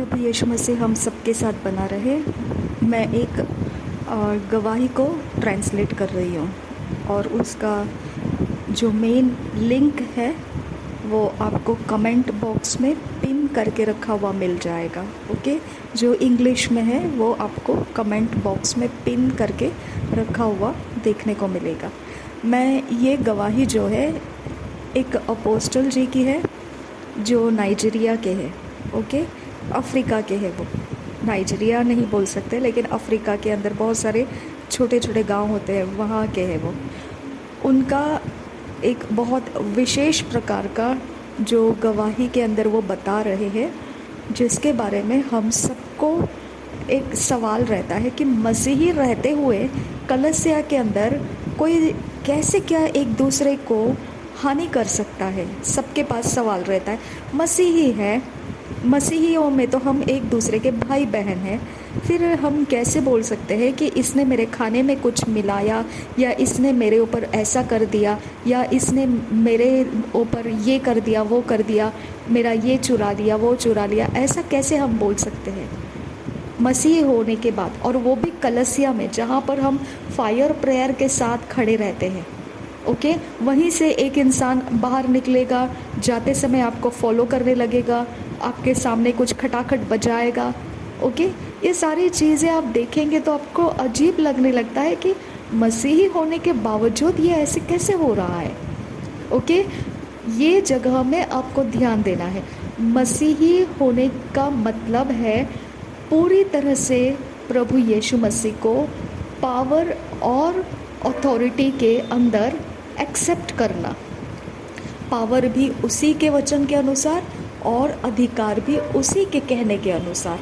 प्रभु यीशु मसीह हम सबके साथ बना रहे। मैं एक गवाही को ट्रांसलेट कर रही हूँ और उसका जो मेन लिंक है वो आपको कमेंट बॉक्स में पिन करके रखा हुआ मिल जाएगा। ओके, जो इंग्लिश में है वो आपको कमेंट बॉक्स में पिन करके रखा हुआ देखने को मिलेगा। मैं ये गवाही जो है एक अपोस्टल जी की है जो नाइजीरिया के हैं। ओके, अफ्रीका के हैं। वो नाइजीरिया नहीं बोल सकते, लेकिन अफ्रीका के अंदर बहुत सारे छोटे छोटे गांव होते हैं, वहाँ के हैं वो। उनका एक बहुत विशेष प्रकार का जो गवाही के अंदर वो बता रहे हैं, जिसके बारे में हम सबको एक सवाल रहता है कि मसीही रहते हुए कलीसिया के अंदर कोई कैसे क्या एक दूसरे को हानि कर सकता है। सबके पास सवाल रहता है। मसीही है, मसीहियों में तो हम एक दूसरे के भाई बहन हैं, फिर हम कैसे बोल सकते हैं कि इसने मेरे खाने में कुछ मिलाया, या इसने मेरे ऊपर ऐसा कर दिया, या इसने मेरे ऊपर ये कर दिया, वो कर दिया, मेरा ये चुरा लिया, वो चुरा लिया। ऐसा कैसे हम बोल सकते हैं मसीह होने के बाद, और वो भी कलीसिया में जहाँ पर हम फायर प्रेयर के साथ खड़े रहते हैं। ओके, वहीं से एक इंसान बाहर निकलेगा, जाते समय आपको फॉलो करने लगेगा, आपके सामने कुछ खटाखट बजाएगा। ओके, ये सारी चीज़ें आप देखेंगे तो आपको अजीब लगने लगता है कि मसीही होने के बावजूद ये ऐसे कैसे हो रहा है। ओके, ये जगह में आपको ध्यान देना है। मसीही होने का मतलब है पूरी तरह से प्रभु यीशु मसीह को पावर और अथॉरिटी के अंदर एक्सेप्ट करना। पावर भी उसी के वचन के अनुसार और अधिकार भी उसी के कहने के अनुसार,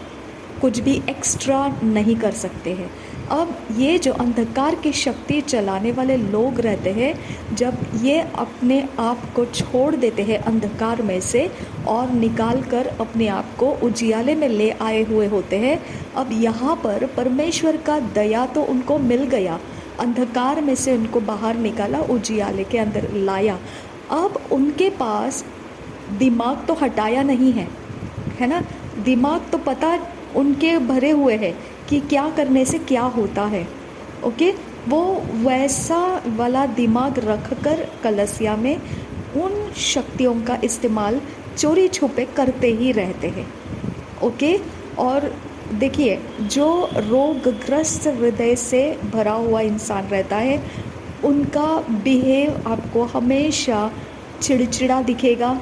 कुछ भी एक्स्ट्रा नहीं कर सकते हैं। अब ये जो अंधकार की शक्ति चलाने वाले लोग रहते हैं, जब ये अपने आप को छोड़ देते हैं अंधकार में से और निकाल कर अपने आप को उजियाले में ले आए हुए होते हैं, अब यहाँ पर परमेश्वर का दया तो उनको मिल गया, अंधकार में से उनको बाहर निकाला, उजियाले के अंदर लाया। अब उनके पास दिमाग तो हटाया नहीं है ना, दिमाग तो पता उनके भरे हुए है कि क्या करने से क्या होता है। ओके, वो वैसा वाला दिमाग रखकर कलीसिया में उन शक्तियों का इस्तेमाल चोरी छुपे करते ही रहते हैं। ओके, और देखिए, जो रोगग्रस्त हृदय से भरा हुआ इंसान रहता है, उनका बिहेव आपको हमेशा चिड़चिड़ा दिखेगा,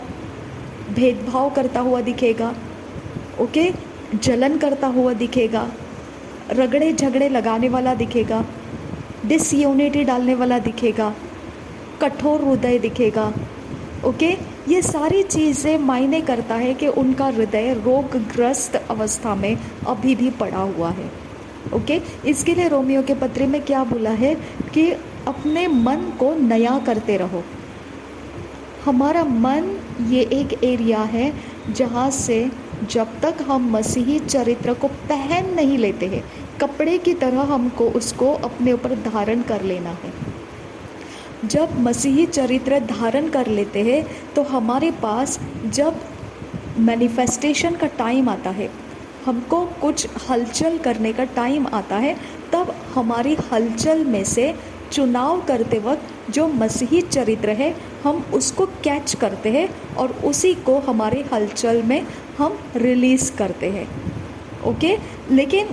भेदभाव करता हुआ दिखेगा। ओके, जलन करता हुआ दिखेगा, रगड़े झगड़े लगाने वाला दिखेगा, डिसयूनिटी डालने वाला दिखेगा, कठोर हृदय दिखेगा। ओके, ये सारी चीज़ें मायने करता है कि उनका हृदय रोगग्रस्त अवस्था में अभी भी पड़ा हुआ है। ओके, इसके लिए रोमियो के पत्र में क्या बोला है कि अपने मन को नया करते रहो। हमारा मन ये एक एरिया है जहाँ से जब तक हम मसीही चरित्र को पहन नहीं लेते हैं, कपड़े की तरह हमको उसको अपने ऊपर धारण कर लेना है। जब मसीही चरित्र धारण कर लेते हैं तो हमारे पास जब मैनिफेस्टेशन का टाइम आता है, हमको कुछ हलचल करने का टाइम आता है, तब हमारी हलचल में से चुनाव करते वक्त जो मसीही चरित्र है हम उसको कैच करते हैं और उसी को हमारे हलचल में हम रिलीज़ करते हैं। ओके, लेकिन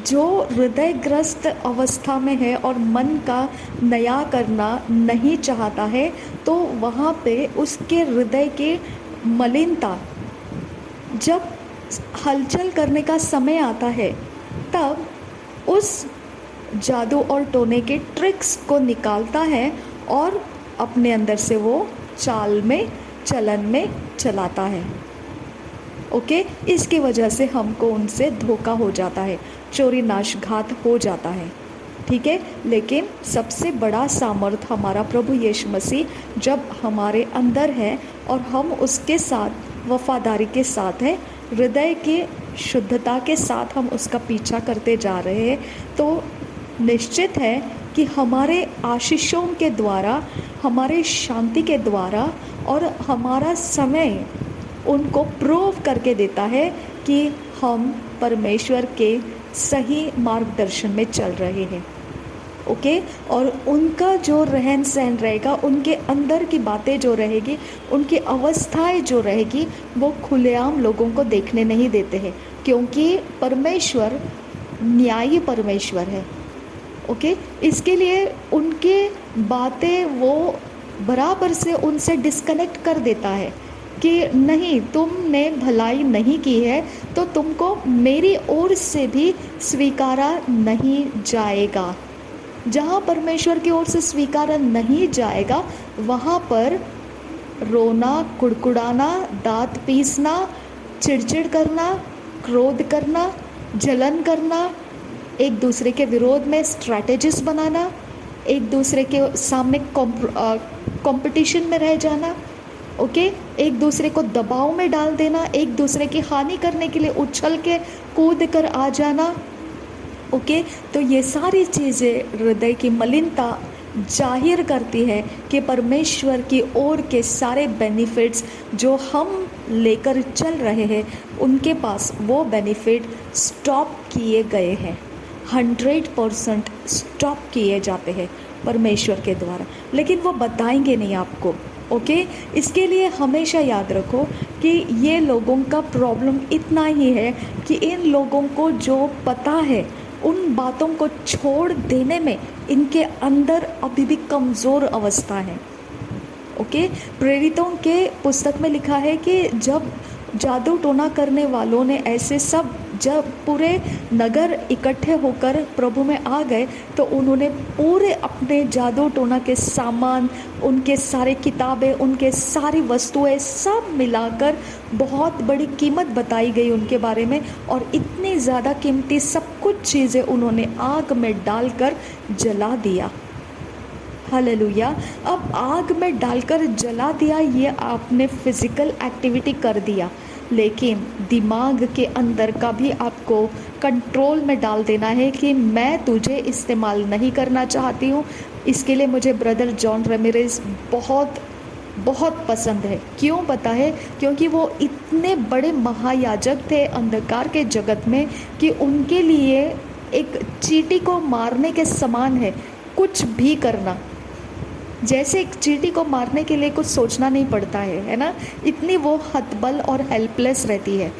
जो हृदयग्रस्त अवस्था में है और मन का नया करना नहीं चाहता है, तो वहाँ पे उसके हृदय की मलिनता, जब हलचल करने का समय आता है, तब उस जादू और टोने के ट्रिक्स को निकालता है और अपने अंदर से वो चाल में, चलन में चलाता है। ओके, इसकी वजह से हमको उनसे धोखा हो जाता है, चोरी नाशघात हो जाता है। ठीक है, लेकिन सबसे बड़ा सामर्थ हमारा प्रभु यीशु मसीह जब हमारे अंदर है और हम उसके साथ वफादारी के साथ हैं, हृदय की शुद्धता के साथ हम उसका पीछा करते जा रहे हैं, तो निश्चित है कि हमारे आशीषों के द्वारा, हमारे शांति के द्वारा और हमारा समय उनको प्रूव करके देता है कि हम परमेश्वर के सही मार्गदर्शन में चल रहे हैं। ओके, और उनका जो रहन सहन रहेगा, उनके अंदर की बातें जो रहेगी, उनकी अवस्थाएं जो रहेगी, वो खुलेआम लोगों को देखने नहीं देते हैं, क्योंकि परमेश्वर न्यायी परमेश्वर है। ओके, इसके लिए उनके बातें वो बराबर से उनसे डिस्कनेक्ट कर देता है कि नहीं, तुमने भलाई नहीं की है तो तुमको मेरी ओर से भी स्वीकारा नहीं जाएगा। जहाँ परमेश्वर की ओर से स्वीकारा नहीं जाएगा, वहाँ पर रोना, कुड़कुड़ाना, दांत पीसना, चिड़चिड़ करना, क्रोध करना, जलन करना, एक दूसरे के विरोध में स्ट्रैटेजीज बनाना, एक दूसरे के सामने कंपटीशन में रह जाना, ओके, एक दूसरे को दबाव में डाल देना, एक दूसरे की हानि करने के लिए उछल के कूद कर आ जाना। ओके, तो ये सारी चीज़ें हृदय की मलिनता जाहिर करती है कि परमेश्वर की ओर के सारे बेनिफिट्स जो हम लेकर चल रहे हैं, उनके पास वो बेनिफिट स्टॉप किए गए हैं। 100% स्टॉप किए जाते हैं परमेश्वर के द्वारा, लेकिन वो बताएंगे नहीं आपको। ओके, इसके लिए हमेशा याद रखो कि ये लोगों का प्रॉब्लम इतना ही है कि इन लोगों को जो पता है उन बातों को छोड़ देने में इनके अंदर अभी भी कमज़ोर अवस्था है। ओके, प्रेरितों के पुस्तक में लिखा है कि जब जादू टोना करने वालों ने ऐसे सब जब पूरे नगर इकट्ठे होकर प्रभु में आ गए, तो उन्होंने पूरे अपने जादू टोना के सामान, उनके सारे किताबें, उनके सारी वस्तुएं सब मिलाकर बहुत बड़ी कीमत बताई गई उनके बारे में, और इतनी ज़्यादा कीमती सब कुछ चीज़ें उन्होंने आग में डालकर जला दिया। हालेलुया। अब आग में डालकर जला दिया, ये आपने फिज़िकल एक्टिविटी कर दिया, लेकिन दिमाग के अंदर का भी आपको कंट्रोल में डाल देना है कि मैं तुझे इस्तेमाल नहीं करना चाहती हूँ। इसके लिए मुझे ब्रदर जॉन रेमिरेज बहुत बहुत पसंद है। क्यों पता है? क्योंकि वो इतने बड़े महायाजक थे अंधकार के जगत में कि उनके लिए एक चींटी को मारने के समान है कुछ भी करना। जैसे एक चींटी को मारने के लिए कुछ सोचना नहीं पड़ता है ना, इतनी वो हतबल और हेल्पलेस रहती है,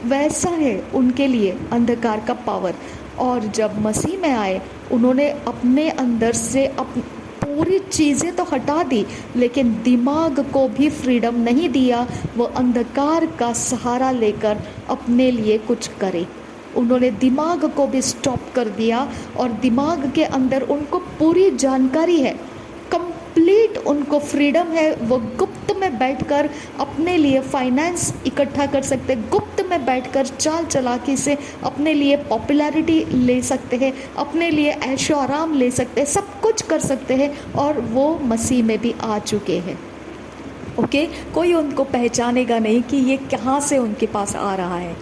वैसा है उनके लिए अंधकार का पावर। और जब मसीह में आए, उन्होंने अपने अंदर से पूरी चीज़ें तो हटा दी, लेकिन दिमाग को भी फ्रीडम नहीं दिया वो अंधकार का सहारा लेकर अपने लिए कुछ करे। उन्होंने दिमाग को भी स्टॉप कर दिया, और दिमाग के अंदर उनको पूरी जानकारी है, कंप्लीट उनको फ्रीडम है। वो गुप्त में बैठकर अपने लिए फाइनेंस इकट्ठा कर सकते, गुप्त में बैठकर चाल चलाकी से अपने लिए पॉपुलैरिटी ले सकते हैं, अपने लिए ऐशो आराम ले सकते हैं, सब कुछ कर सकते हैं, और वो मसीह में भी आ चुके हैं। ओके, कोई उनको पहचानेगा नहीं कि ये कहाँ से उनके पास आ रहा है।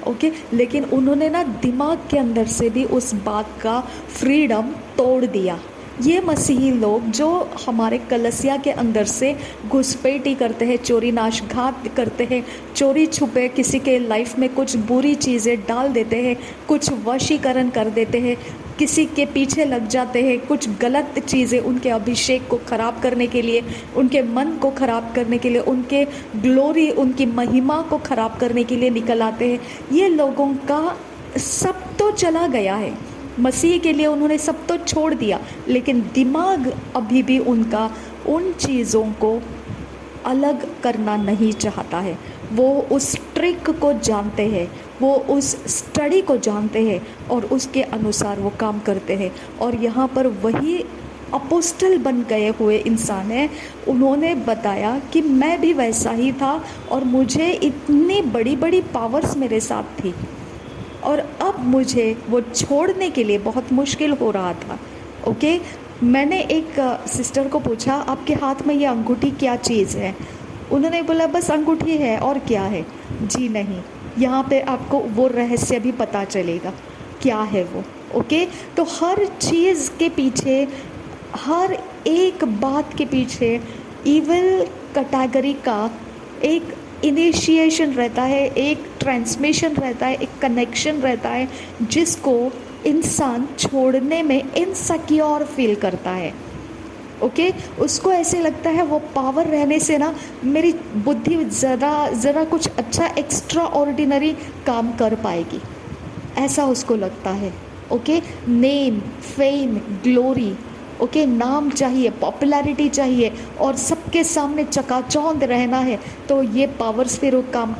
ओके, लेकिन उन्होंने ना दिमाग के अंदर से भी उस बात का फ्रीडम तोड़ दिया। ये मसीही लोग जो हमारे कलसिया के अंदर से घुसपैठी करते हैं, चोरी नाशघात करते हैं, चोरी छुपे किसी के लाइफ में कुछ बुरी चीज़ें डाल देते हैं, कुछ वशीकरण कर देते हैं, किसी के पीछे लग जाते हैं, कुछ गलत चीज़ें उनके अभिषेक को ख़राब करने के लिए, उनके मन को ख़राब करने के लिए, उनके ग्लोरी, उनकी महिमा को ख़राब करने के लिए निकल आते हैं। ये लोगों का सब तो चला गया है, मसीह के लिए उन्होंने सब तो छोड़ दिया, लेकिन दिमाग अभी भी उनका उन चीज़ों को अलग करना नहीं चाहता है। वो उस ट्रिक को जानते हैं, वो उस स्टडी को जानते हैं, और उसके अनुसार वो काम करते हैं। और यहाँ पर वही अपोस्टल बन गए हुए इंसान हैं, उन्होंने बताया कि मैं भी वैसा ही था, और मुझे इतनी बड़ी बड़ी पावर्स मेरे साथ थी, और अब मुझे वो छोड़ने के लिए बहुत मुश्किल हो रहा था। ओके, मैंने एक सिस्टर को पूछा, आपके हाथ में ये अंगूठी क्या चीज़ है? उन्होंने बोला बस अंगूठी है, और क्या है? जी नहीं, यहाँ पे आपको वो रहस्य भी पता चलेगा क्या है वो। ओके, तो हर चीज़ के पीछे, हर एक बात के पीछे इविल कैटेगरी का एक इनिशिएशन रहता है, एक ट्रांसमिशन रहता है, एक कनेक्शन रहता है जिसको इंसान छोड़ने में इनसिक्योर फील करता है। ओके उसको ऐसे लगता है वो पावर रहने से ना मेरी बुद्धि ज़रा कुछ अच्छा एक्स्ट्रा ऑर्डिनरी काम कर पाएगी, ऐसा उसको लगता है। Okay name, fame, glory, okay नाम चाहिए, पॉपुलैरिटी चाहिए और सबके सामने चकाचौंध रहना है, तो ये पावर्स फिर वो काम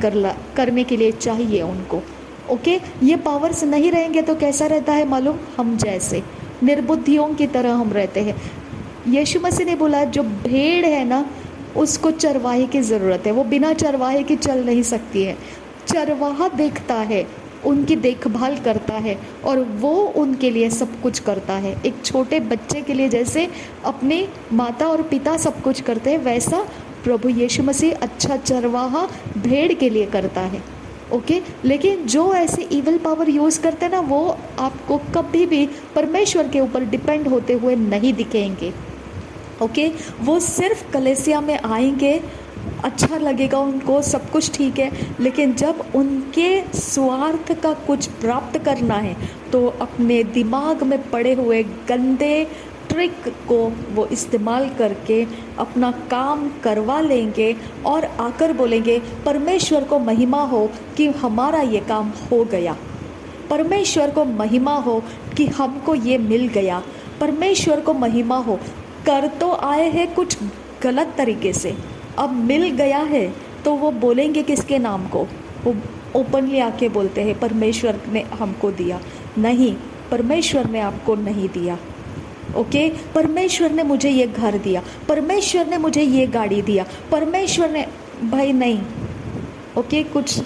करने के लिए चाहिए उनको। ओके ये पावर्स नहीं रहेंगे तो कैसा रहता है मालूम, हम जैसे निर्बुद्धियों की तरह हम रहते हैं। यीशु मसीह ने बोला जो भेड़ है ना उसको चरवाहे की ज़रूरत है, वो बिना चरवाहे के चल नहीं सकती है। चरवाहा देखता है, उनकी देखभाल करता है और वो उनके लिए सब कुछ करता है। एक छोटे बच्चे के लिए जैसे अपने माता और पिता सब कुछ करते हैं, वैसा प्रभु यीशु मसीह अच्छा चरवाहा भेड़ के लिए करता है। ओके लेकिन जो ऐसे इवल पावर यूज़ करते हैं ना वो आपको कभी भी परमेश्वर के ऊपर डिपेंड होते हुए नहीं दिखेंगे। ओके वो सिर्फ कलीसिया में आएंगे, अच्छा लगेगा उनको, सब कुछ ठीक है, लेकिन जब उनके स्वार्थ का कुछ प्राप्त करना है तो अपने दिमाग में पड़े हुए गंदे ट्रिक को वो इस्तेमाल करके अपना काम करवा लेंगे और आकर बोलेंगे परमेश्वर को महिमा हो कि हमारा ये काम हो गया, परमेश्वर को महिमा हो कि हमको ये मिल गया, परमेश्वर को महिमा हो, कर तो आए हैं कुछ गलत तरीके से, अब मिल गया है तो वो बोलेंगे किसके नाम को, वो ओपनली आके बोलते हैं परमेश्वर ने हमको दिया। नहीं, परमेश्वर ने आपको नहीं दिया। ओके परमेश्वर ने मुझे ये घर दिया, परमेश्वर ने मुझे ये गाड़ी दिया, परमेश्वर ने, भाई नहीं। ओके कुछ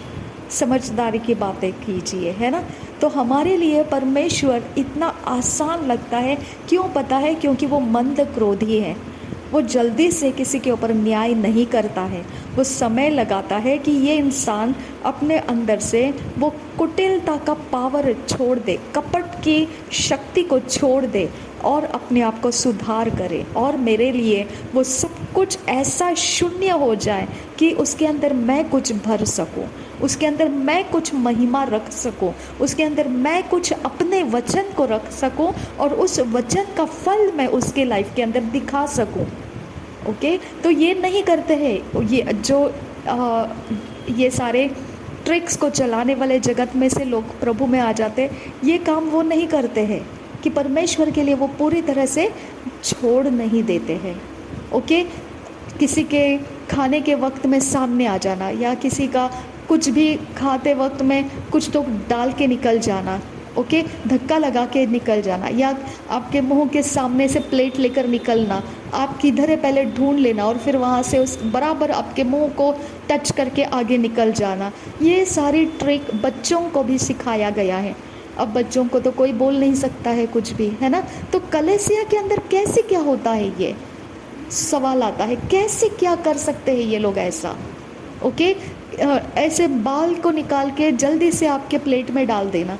समझदारी की बातें कीजिए, है ना। तो हमारे लिए परमेश्वर इतना आसान लगता है, क्यों पता है, क्योंकि वो मंद क्रोधी है। वो जल्दी से किसी के ऊपर न्याय नहीं करता है, वो समय लगाता है कि ये इंसान अपने अंदर से वो कुटिलता का पावर छोड़ दे, कपट की शक्ति को छोड़ दे और अपने आप को सुधार करे, और मेरे लिए वो सब कुछ ऐसा शून्य हो जाए कि उसके अंदर मैं कुछ भर सकूं, उसके अंदर मैं कुछ महिमा रख सकूं, उसके अंदर मैं कुछ अपने वचन को रख सकूं और उस वचन का फल मैं उसके लाइफ के अंदर दिखा सकूं। ओके तो ये नहीं करते हैं, ये जो ये सारे ट्रिक्स को चलाने वाले जगत में से लोग प्रभु में आ जाते, ये काम वो नहीं करते हैं कि परमेश्वर के लिए वो पूरी तरह से छोड़ नहीं देते हैं। ओके किसी के खाने के वक्त में सामने आ जाना, या किसी का कुछ भी खाते वक्त में कुछ तो डाल के निकल जाना, ओके धक्का लगा के निकल जाना, या आपके मुंह के सामने से प्लेट लेकर निकलना, आप किधर है पहले ढूंढ लेना और फिर वहाँ से उस बराबर आपके मुंह को टच करके आगे निकल जाना, ये सारी ट्रिक बच्चों को भी सिखाया गया है। अब बच्चों को तो कोई बोल नहीं सकता है कुछ भी, है ना। तो कलीसिया के अंदर कैसे क्या होता है, ये सवाल आता है, कैसे क्या कर सकते हैं ये लोग ऐसा। ओके ऐसे बाल को निकाल के जल्दी से आपके प्लेट में डाल देना,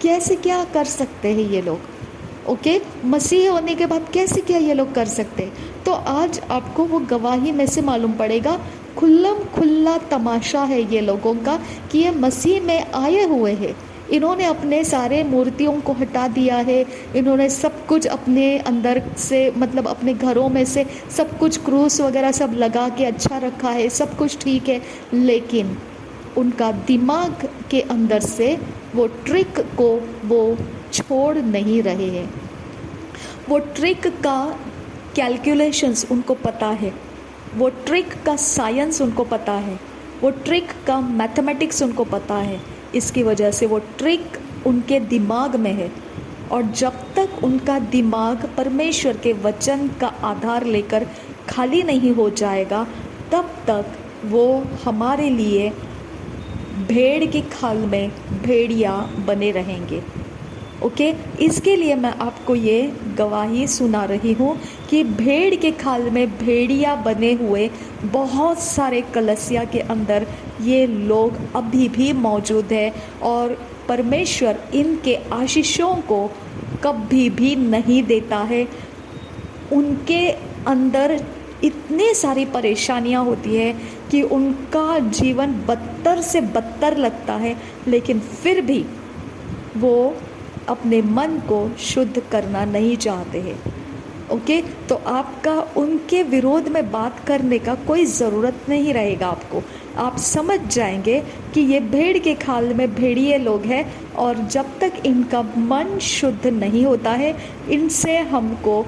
कैसे क्या कर सकते हैं ये लोग। ओके मसीह होने के बाद कैसे क्या ये लोग कर सकते हैं। तो आज आपको वो गवाही में से मालूम पड़ेगा, खुल्लम खुल्ला तमाशा है ये लोगों का कि ये मसीह में आए हुए हैं, इन्होंने अपने सारे मूर्तियों को हटा दिया है, इन्होंने सब कुछ अपने अंदर से मतलब अपने घरों में से सब कुछ क्रूस वगैरह सब लगा के अच्छा रखा है, सब कुछ ठीक है, लेकिन उनका दिमाग के अंदर से वो ट्रिक को वो छोड़ नहीं रहे हैं। वो ट्रिक का कैलकुलेशंस उनको पता है, वो ट्रिक का साइंस उनको पता है, वो ट्रिक का मैथमेटिक्स उनको पता है। इसकी वजह से वो ट्रिक उनके दिमाग में है, और जब तक उनका दिमाग परमेश्वर के वचन का आधार लेकर खाली नहीं हो जाएगा, तब तक वो हमारे लिए भेड़ की खाल में भेड़िया बने रहेंगे। ओके इसके लिए मैं आपको ये गवाही सुना रही हूँ कि भेड़ के खाल में भेड़िया बने हुए बहुत सारे कलीसिया के अंदर ये लोग अभी भी मौजूद है, और परमेश्वर इनके आशीषों को कभी भी नहीं देता है। उनके अंदर इतनी सारी परेशानियां होती है कि उनका जीवन बदतर से बदतर लगता है, लेकिन फिर भी वो अपने मन को शुद्ध करना नहीं चाहते हैं। ओके, तो आपका उनके विरोध में बात करने का कोई ज़रूरत नहीं रहेगा आपको। आप समझ जाएंगे कि ये भेड़ के खाल में भेड़िए लोग हैं, और जब तक इनका मन शुद्ध नहीं होता है, इनसे हमको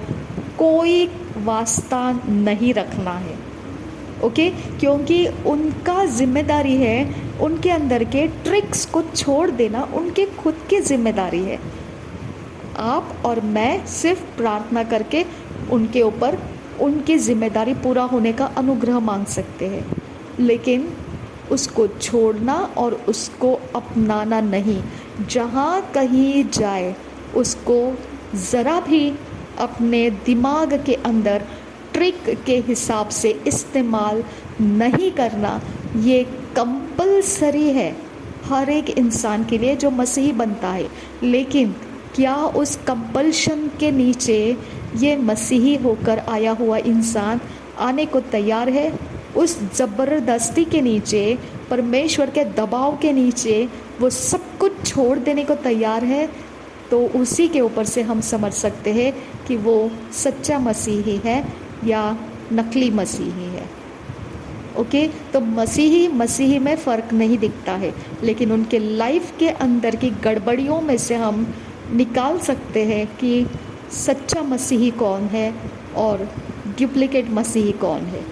कोई वास्ता नहीं रखना है। ओके, क्योंकि उनका जिम्मेदारी है उनके अंदर के ट्रिक्स को छोड़ देना, उनके खुद की जिम्मेदारी है। आप और मैं सिर्फ प्रार्थना करके उनके ऊपर उनकी जिम्मेदारी पूरा होने का अनुग्रह मांग सकते हैं, लेकिन उसको छोड़ना और उसको अपनाना नहीं। जहाँ कहीं जाए उसको ज़रा भी अपने दिमाग के अंदर ट्रिक के हिसाब से इस्तेमाल नहीं करना। ये कंपलसरी है हर एक इंसान के लिए जो मसीही बनता है। लेकिन क्या उस कंपल्शन के नीचे ये मसीही होकर आया हुआ इंसान आने को तैयार है? उस ज़बरदस्ती के नीचे, परमेश्वर के दबाव के नीचे वो सब कुछ छोड़ देने को तैयार है? तो उसी के ऊपर से हम समझ सकते हैं कि वो सच्चा मसीही है या नकली मसीही है। ओके, तो मसीही में फ़र्क नहीं दिखता है, लेकिन उनके लाइफ के अंदर की गड़बड़ियों में से हम निकाल सकते हैं कि सच्चा मसीही कौन है और डुप्लीकेट मसीही कौन है।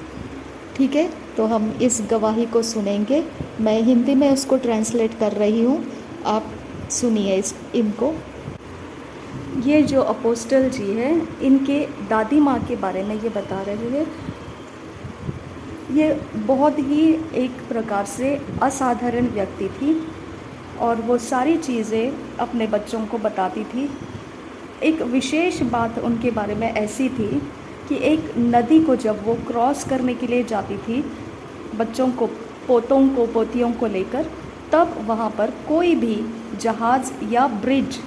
ठीक है, तो हम इस गवाही को सुनेंगे। मैं हिंदी में उसको ट्रांसलेट कर रही हूँ, आप सुनिए इनको। ये जो अपोस्टल जी है, इनके दादी माँ के बारे में ये बता रहे हैं। ये बहुत ही एक प्रकार से असाधारण व्यक्ति थी और वो सारी चीज़ें अपने बच्चों को बताती थी। एक विशेष बात उनके बारे में ऐसी थी कि एक नदी को जब वो क्रॉस करने के लिए जाती थी बच्चों को, पोतों को, पोतियों को लेकर, तब वहाँ पर कोई भी जहाज़ या ब्रिज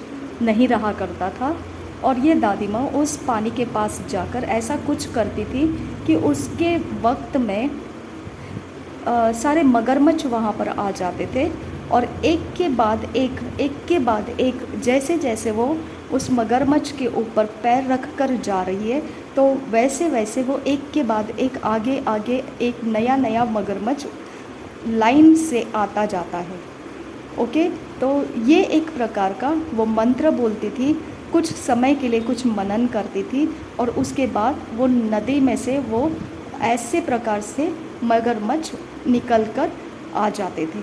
नहीं रहा करता था। और ये दादी माँ उस पानी के पास जाकर ऐसा कुछ करती थी कि उसके वक्त में सारे मगरमच्छ वहाँ पर आ जाते थे, और एक के बाद एक जैसे जैसे वो उस मगरमच्छ के ऊपर पैर रख कर जा रही है, तो वैसे वैसे वो एक के बाद एक आगे आगे एक नया नया मगरमच्छ लाइन से आता जाता है। ओके, तो ये एक प्रकार का वो मंत्र बोलती थी, कुछ समय के लिए कुछ मनन करती थी, और उसके बाद वो नदी में से वो ऐसे प्रकार से मगरमच्छ निकल कर आ जाते थे।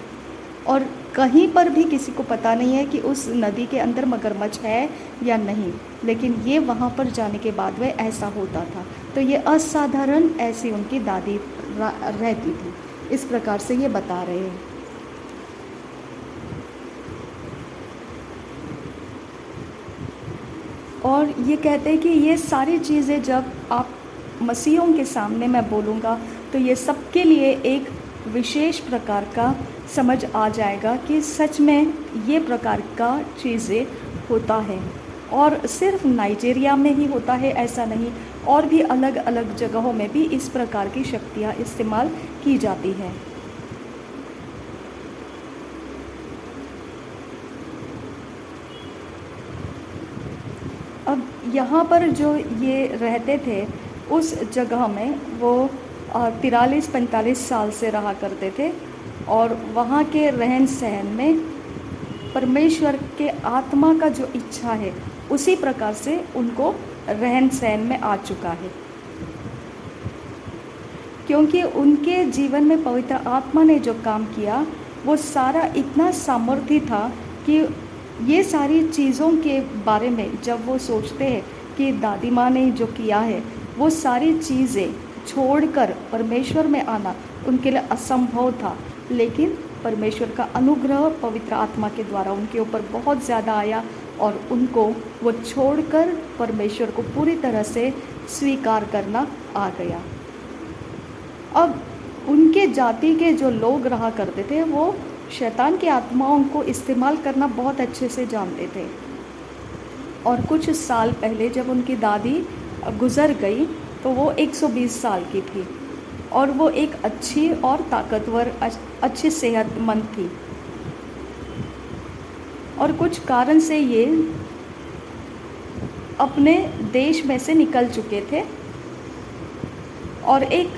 और कहीं पर भी किसी को पता नहीं है कि उस नदी के अंदर मगरमच्छ है या नहीं, लेकिन ये वहाँ पर जाने के बाद वह ऐसा होता था। तो ये असाधारण ऐसी उनकी दादी रहती थी, इस प्रकार से ये बता रहे हैं। और ये कहते हैं कि ये सारी चीज़ें जब आप मसीहों के सामने मैं बोलूँगा तो ये सबके लिए एक विशेष प्रकार का समझ आ जाएगा कि सच में ये प्रकार का चीज़ें होता है। और सिर्फ नाइजीरिया में ही होता है ऐसा नहीं, और भी अलग अलग जगहों में भी इस प्रकार की शक्तियाँ इस्तेमाल की जाती हैं। अब यहाँ पर जो ये रहते थे उस जगह में वो 43-45 साल से रहा करते थे, और वहाँ के रहन सहन में परमेश्वर के आत्मा का जो इच्छा है उसी प्रकार से उनको रहन सहन में आ चुका है, क्योंकि उनके जीवन में पवित्र आत्मा ने जो काम किया वो सारा इतना सामर्थ्य था कि ये सारी चीज़ों के बारे में जब वो सोचते हैं कि दादी माँ ने जो किया है वो सारी चीज़ें छोड़कर परमेश्वर में आना उनके लिए असंभव था, लेकिन परमेश्वर का अनुग्रह पवित्र आत्मा के द्वारा उनके ऊपर बहुत ज़्यादा आया और उनको वो छोड़कर परमेश्वर को पूरी तरह से स्वीकार करना आ गया। अब उनके जाति के जो लोग रहा करते थे वो शैतान की आत्माओं को इस्तेमाल करना बहुत अच्छे से जानते थे, और कुछ साल पहले जब उनकी दादी गुज़र गई तो वो 120 साल की थी और वो एक अच्छी और ताकतवर, अच्छी सेहतमंद थी। और कुछ कारण से ये अपने देश में से निकल चुके थे और एक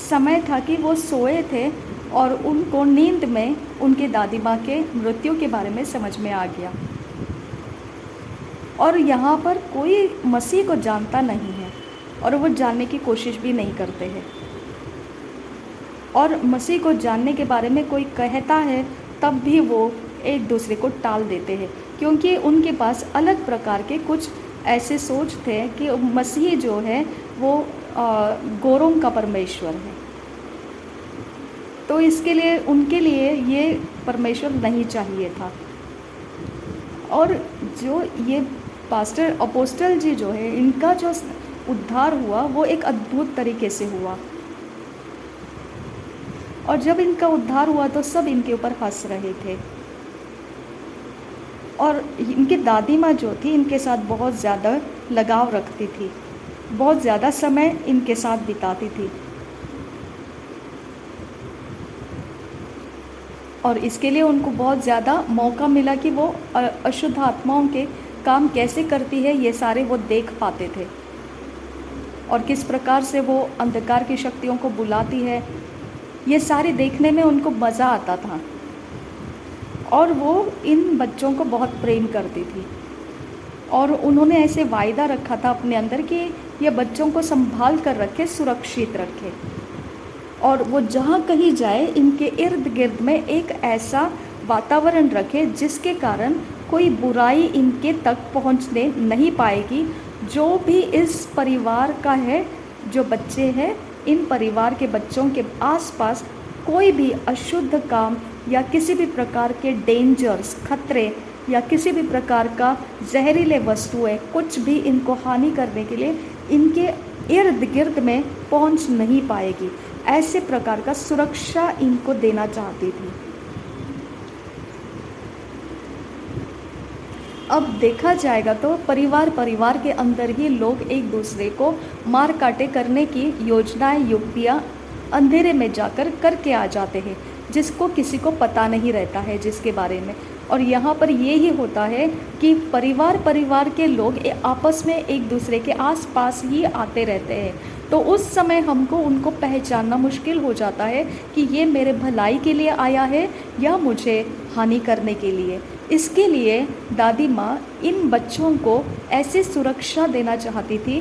समय था कि वो सोए थे और उनको नींद में उनके दादी माँ के मृत्यु के बारे में समझ में आ गया। और यहाँ पर कोई मसीह को जानता नहीं है और वो जानने की कोशिश भी नहीं करते हैं। और मसीह को जानने के बारे में कोई कहता है तब भी वो एक दूसरे को टाल देते हैं, क्योंकि उनके पास अलग प्रकार के कुछ ऐसे सोच थे कि मसीह जो है वो गोरों का परमेश्वर है। तो इसके लिए उनके लिए ये परमेश्वर नहीं चाहिए था। और जो ये पास्टर अपोस्टल जी जो है, इनका जो उद्धार हुआ वो एक अद्भुत तरीके से हुआ। और जब इनका उद्धार हुआ तो सब इनके ऊपर हंस रहे थे। और इनकी दादी माँ जो थी इनके साथ बहुत ज़्यादा लगाव रखती थी, बहुत ज़्यादा समय इनके साथ बिताती थी। और इसके लिए उनको बहुत ज़्यादा मौका मिला कि वो अशुद्ध आत्माओं के काम कैसे करती है ये सारे वो देख पाते थे, और किस प्रकार से वो अंधकार की शक्तियों को बुलाती है, ये सारे देखने में उनको मज़ा आता था। और वो इन बच्चों को बहुत प्रेम करती थी और उन्होंने ऐसे वायदा रखा था अपने अंदर कि ये बच्चों को संभाल कर रखे, सुरक्षित रखे, और वो जहाँ कहीं जाए इनके इर्द गिर्द में एक ऐसा वातावरण रखे जिसके कारण कोई बुराई इनके तक पहुँचने नहीं पाएगी। जो भी इस परिवार का है, जो बच्चे हैं, इन परिवार के बच्चों के आसपास कोई भी अशुद्ध काम या किसी भी प्रकार के डेंजर्स, खतरे या किसी भी प्रकार का जहरीले वस्तुएं कुछ भी इनको हानि करने के लिए इनके इर्द गिर्द में पहुंच नहीं पाएगी। ऐसे प्रकार का सुरक्षा इनको देना चाहती थी। अब देखा जाएगा तो परिवार के अंदर ही लोग एक दूसरे को मार काटे करने की योजनाएं, युक्तियाँ अंधेरे में जाकर करके आ जाते हैं, जिसको किसी को पता नहीं रहता है जिसके बारे में। और यहाँ पर ये ही होता है कि परिवार के लोग आपस में एक दूसरे के आसपास ही आते रहते हैं। तो उस समय हमको उनको पहचानना मुश्किल हो जाता है कि ये मेरे भलाई के लिए आया है या मुझे हानि करने के लिए। इसके लिए दादी माँ इन बच्चों को ऐसी सुरक्षा देना चाहती थी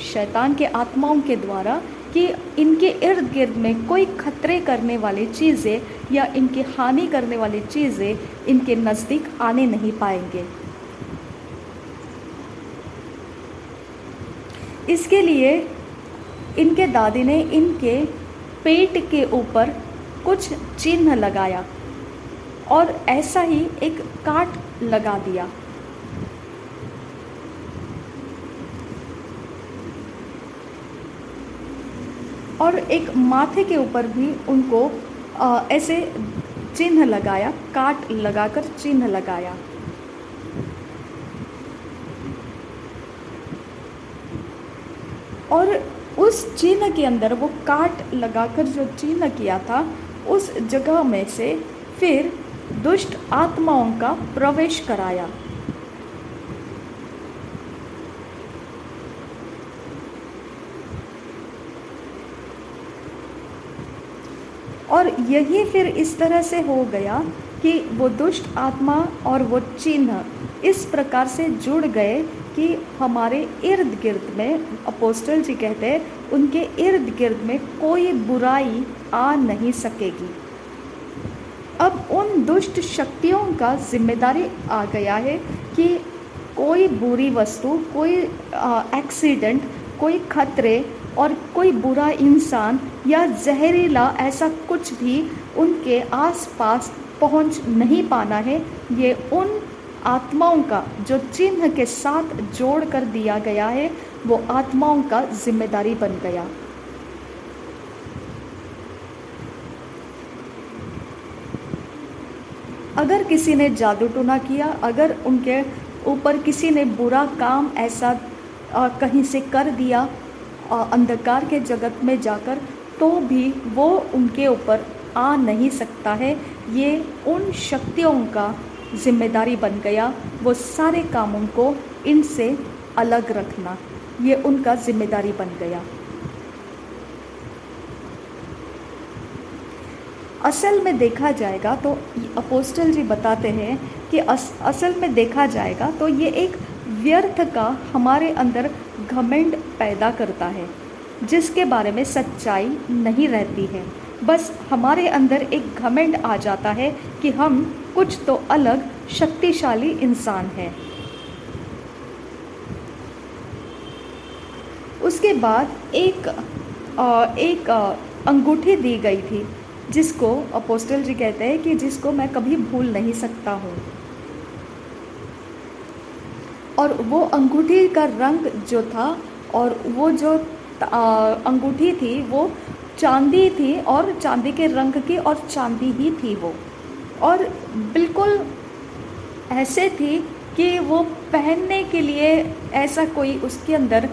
शैतान के आत्माओं के द्वारा कि इनके इर्द गिर्द में कोई खतरे करने वाली चीज़ें या इनकी हानि करने वाली चीज़ें इनके नज़दीक आने नहीं पाएंगे। इसके लिए इनके दादी ने इनके पेट के ऊपर कुछ चिन्ह लगाया और ऐसा ही एक काट लगा दिया। और एक माथे के ऊपर भी उनको ऐसे चिन्ह लगाया, काट लगाकर चिन्ह लगाया। और उस चिन्ह के अंदर, वो काट लगाकर जो चिन्ह किया था, उस जगह में से फिर दुष्ट आत्माओं का प्रवेश कराया। और यही फिर इस तरह से हो गया कि वो दुष्ट आत्मा और वो चिन्ह इस प्रकार से जुड़ गए कि हमारे इर्द गिर्द में, अपोस्टल जी कहते हैं, उनके इर्द गिर्द में कोई बुराई आ नहीं सकेगी। अब उन दुष्ट शक्तियों का जिम्मेदारी आ गया है कि कोई बुरी वस्तु, कोई एक्सीडेंट, कोई खतरे और कोई बुरा इंसान या जहरीला ऐसा कुछ भी उनके आसपास पहुंच नहीं पाना है। ये उन आत्माओं का जो चिन्ह के साथ जोड़ कर दिया गया है, वो आत्माओं का जिम्मेदारी बन गया। अगर किसी ने जादू टोना किया, अगर उनके ऊपर किसी ने बुरा काम ऐसा कहीं से कर दिया अंधकार के जगत में जाकर, तो भी वो उनके ऊपर आ नहीं सकता है। ये उन शक्तियों का जिम्मेदारी बन गया, वो सारे कामों को इनसे अलग रखना, ये उनका जिम्मेदारी बन गया। असल में देखा जाएगा तो अपोस्टल जी बताते हैं कि असल में देखा जाएगा तो ये एक व्यर्थ का हमारे अंदर घमंड पैदा करता है, जिसके बारे में सच्चाई नहीं रहती है। बस हमारे अंदर एक घमंड आ जाता है कि हम कुछ तो अलग शक्तिशाली इंसान हैं। उसके बाद एक अंगूठी दी गई थी, जिसको अपोस्टल जी कहते हैं कि जिसको मैं कभी भूल नहीं सकता हूँ। और वो अंगूठी का रंग जो था, और वो जो अंगूठी थी वो चांदी थी, और चांदी के रंग की, और चांदी ही थी वो, और बिल्कुल ऐसे थी कि वो पहनने के लिए ऐसा कोई उसके अंदर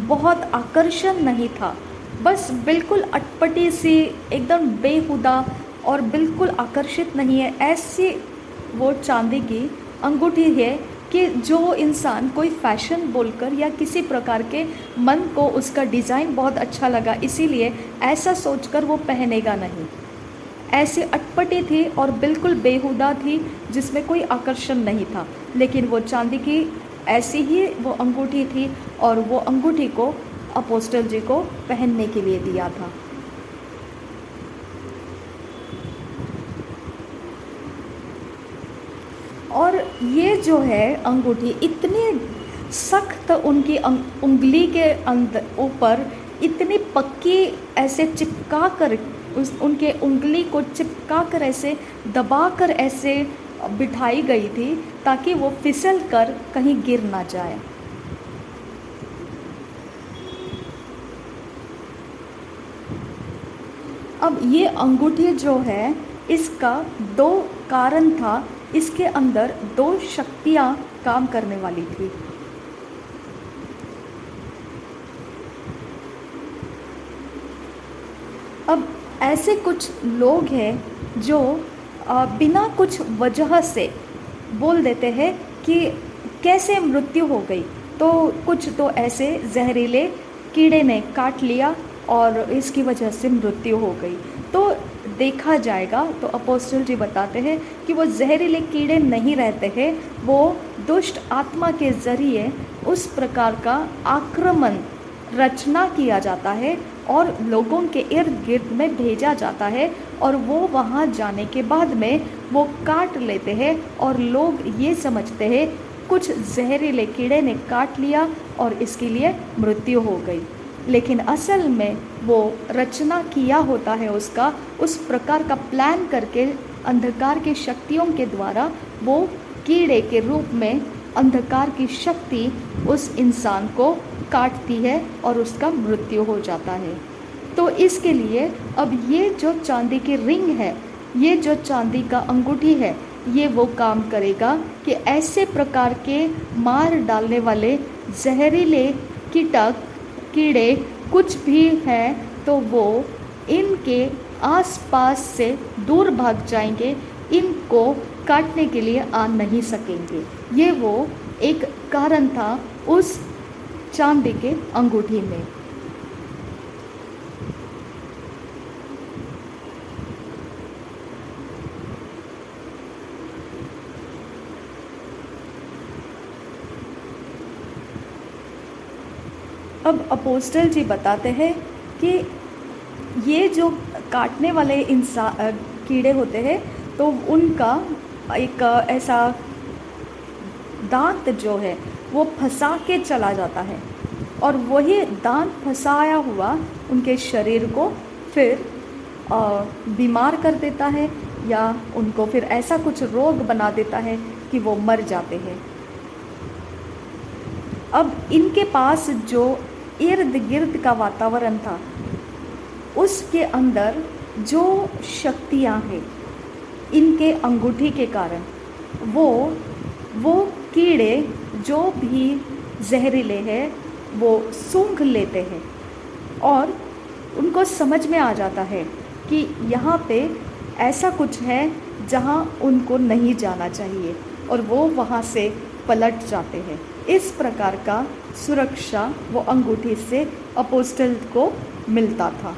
बहुत आकर्षण नहीं था। बस बिल्कुल अटपटी सी, एकदम बेहुदा और बिल्कुल आकर्षित नहीं है, ऐसी वो चांदी की अंगूठी है कि जो इंसान कोई फैशन बोलकर या किसी प्रकार के मन को उसका डिज़ाइन बहुत अच्छा लगा इसीलिए ऐसा सोचकर वो पहनेगा नहीं। ऐसी अटपटी थी और बिल्कुल बेहुदा थी, जिसमें कोई आकर्षण नहीं था, लेकिन वो चांदी की ऐसी ही वो अंगूठी थी, और वो अंगूठी को अपोस्टल जी को पहनने के लिए दिया था। और ये जो है अंगूठी इतनी सख्त, उनकी उंगली के अंदर ऊपर इतनी पक्की ऐसे चिपका कर, उनके उंगली को चिपका कर ऐसे दबा कर ऐसे बिठाई गई थी, ताकि वो फिसल कर कहीं गिर ना जाए। अब ये अंगूठी जो है, इसका दो कारण था, इसके अंदर दो शक्तियाँ काम करने वाली थी। अब ऐसे कुछ लोग हैं जो बिना कुछ वजह से बोल देते हैं कि कैसे मृत्यु हो गई, तो कुछ तो ऐसे जहरीले कीड़े ने काट लिया और इसकी वजह से मृत्यु हो गई। तो देखा जाएगा तो अपोस्टल जी बताते हैं कि वो जहरीले कीड़े नहीं रहते हैं, वो दुष्ट आत्मा के ज़रिए उस प्रकार का आक्रमण रचना किया जाता है और लोगों के इर्द गिर्द में भेजा जाता है, और वो वहाँ जाने के बाद में वो काट लेते हैं और लोग ये समझते हैं कुछ जहरीले कीड़े ने काट लिया और इसके लिए मृत्यु हो गई। लेकिन असल में वो रचना किया होता है उसका, उस प्रकार का प्लान करके अंधकार की शक्तियों के द्वारा वो कीड़े के रूप में अंधकार की शक्ति उस इंसान को काटती है और उसका मृत्यु हो जाता है। तो इसके लिए अब ये जो चांदी की रिंग है, ये जो चांदी का अंगूठी है, ये वो काम करेगा कि ऐसे प्रकार के मार डालने वाले जहरीले कीटक कीड़े कुछ भी हैं तो वो इनके आसपास से दूर भाग जाएंगे, इनको काटने के लिए आ नहीं सकेंगे। ये वो एक कारण था उस चांदी के अंगूठी में। अब अपोस्टल जी बताते हैं कि ये जो काटने वाले इंसान कीड़े होते हैं तो उनका एक ऐसा दांत जो है वो फंसा के चला जाता है, और वही दांत फंसाया हुआ उनके शरीर को फिर बीमार कर देता है, या उनको फिर ऐसा कुछ रोग बना देता है कि वो मर जाते हैं। अब इनके पास जो इर्द गिर्द का वातावरण था, उसके अंदर जो शक्तियाँ हैं इनके अंगूठी के कारण, वो कीड़े जो भी जहरीले हैं वो सूंघ लेते हैं और उनको समझ में आ जाता है कि यहाँ पे ऐसा कुछ है जहाँ उनको नहीं जाना चाहिए, और वो वहाँ से पलट जाते हैं। इस प्रकार का सुरक्षा वो अंगूठी से अपोस्टल को मिलता था।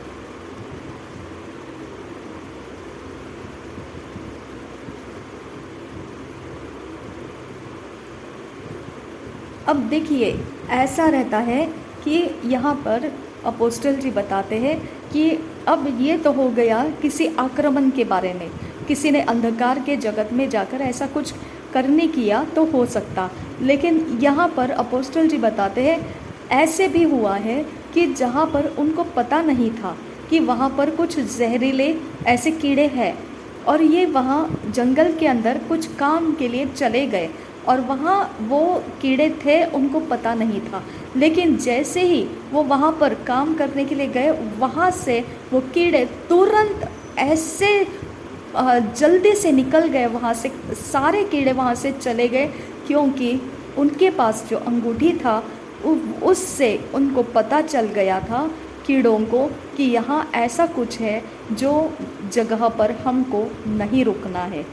अब देखिए, ऐसा रहता है कि यहाँ पर अपोस्टल जी बताते हैं कि अब ये तो हो गया किसी आक्रमण के बारे में, किसी ने अंधकार के जगत में जाकर ऐसा कुछ करने किया तो हो सकता, लेकिन यहाँ पर अपोस्टल जी बताते हैं ऐसे भी हुआ है कि जहाँ पर उनको पता नहीं था कि वहाँ पर कुछ जहरीले ऐसे कीड़े हैं, और ये वहाँ जंगल के अंदर कुछ काम के लिए चले गए, और वहाँ वो कीड़े थे उनको पता नहीं था, लेकिन जैसे ही वो वहाँ पर काम करने के लिए गए, वहाँ से वो कीड़े तुरंत ऐसे जल्दी से निकल गए वहाँ से, सारे कीड़े वहाँ से चले गए, क्योंकि उनके पास जो अंगूठी था उससे उनको पता चल गया था कीड़ों को कि यहाँ ऐसा कुछ है जो जगह पर हमको नहीं रुकना है।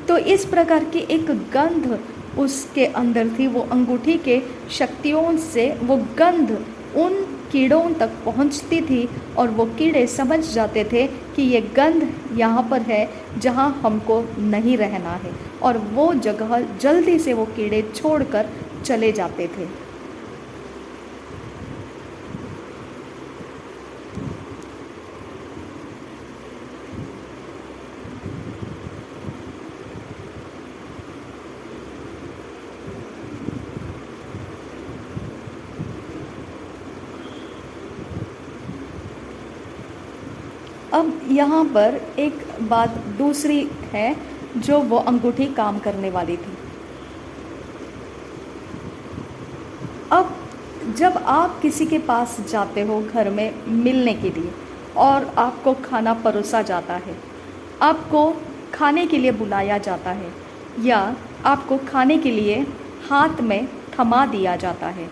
तो इस प्रकार की एक गंध उसके अंदर थी, वो अंगूठी के शक्तियों से वो गंध उन कीड़ों तक पहुंचती थी, और वो कीड़े समझ जाते थे कि ये गंध यहाँ पर है जहाँ हमको नहीं रहना है, और वो जगह जल्दी से वो कीड़े छोड़कर चले जाते थे। अब यहाँ पर एक बात दूसरी है जो वो अंगूठी काम करने वाली थी। अब जब आप किसी के पास जाते हो घर में मिलने के लिए, और आपको खाना परोसा जाता है, आपको खाने के लिए बुलाया जाता है, या आपको खाने के लिए हाथ में थमा दिया जाता है,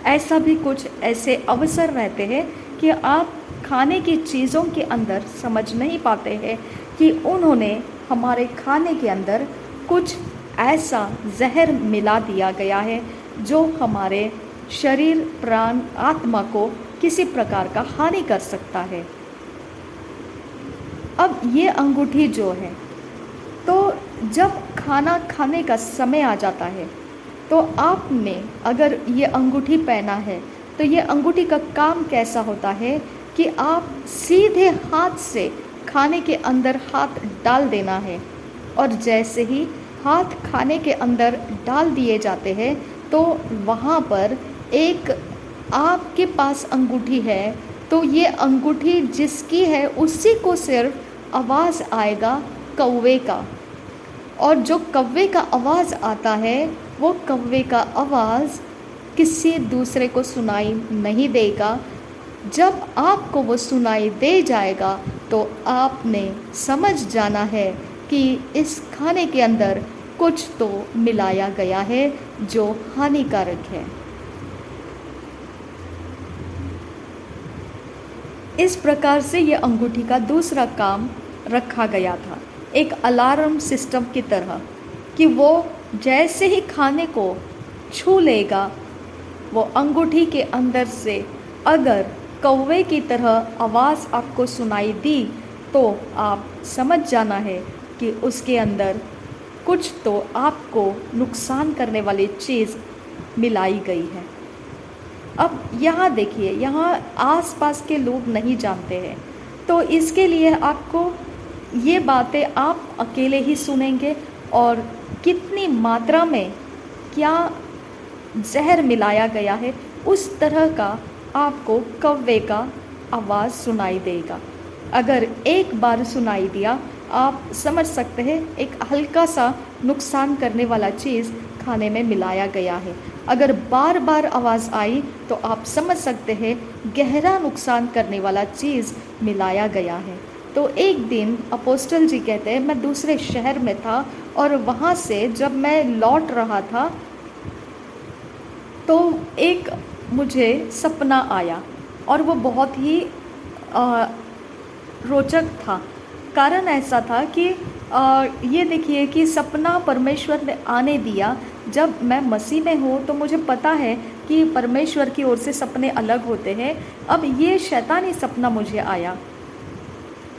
ऐसा भी कुछ ऐसे अवसर रहते हैं कि आप खाने की चीज़ों के अंदर समझ नहीं पाते हैं कि उन्होंने हमारे खाने के अंदर कुछ ऐसा जहर मिला दिया गया है जो हमारे शरीर, प्राण, आत्मा को किसी प्रकार का हानि कर सकता है। अब ये अंगूठी जो है, तो जब खाना खाने का समय आ जाता है तो आपने अगर ये अंगूठी पहना है तो ये अंगूठी का काम कैसा होता है कि आप सीधे हाथ से खाने के अंदर हाथ डाल देना है, और जैसे ही हाथ खाने के अंदर डाल दिए जाते हैं तो वहाँ पर एक आपके पास अंगूठी है, तो ये अंगूठी जिसकी है उसी को सिर्फ आवाज़ आएगा कौवे का, और जो कौवे का आवाज़ आता है वो कौवे का आवाज़ किसी दूसरे को सुनाई नहीं देगा। जब आपको वो सुनाई दे जाएगा तो आपने समझ जाना है कि इस खाने के अंदर कुछ तो मिलाया गया है जो हानिकारक है। इस प्रकार से ये अंगूठी का दूसरा काम रखा गया था, एक अलार्म सिस्टम की तरह, कि वो जैसे ही खाने को छू लेगा, वो अंगूठी के अंदर से अगर कौवे की तरह आवाज़ आपको सुनाई दी तो आप समझ जाना है कि उसके अंदर कुछ तो आपको नुकसान करने वाली चीज़ मिलाई गई है। अब यहाँ देखिए, यहाँ आसपास के लोग नहीं जानते हैं, तो इसके लिए आपको ये बातें आप अकेले ही सुनेंगे, और कितनी मात्रा में क्या जहर मिलाया गया है उस तरह का आपको कौवे का आवाज़ सुनाई देगा। अगर एक बार सुनाई दिया, आप समझ सकते हैं एक हल्का सा नुकसान करने वाला चीज़ खाने में मिलाया गया है। अगर बार बार आवाज़ आई तो आप समझ सकते हैं गहरा नुकसान करने वाला चीज़ मिलाया गया है। तो एक दिन अपोस्टल जी कहते हैं, मैं दूसरे शहर में था, और वहाँ से जब मैं लौट रहा था तो एक मुझे सपना आया और वो बहुत ही रोचक था। कारण ऐसा था कि ये देखिए कि सपना परमेश्वर ने आने दिया। जब मैं मसीह में हूँ तो मुझे पता है कि परमेश्वर की ओर से सपने अलग होते हैं। अब ये शैतानी सपना मुझे आया।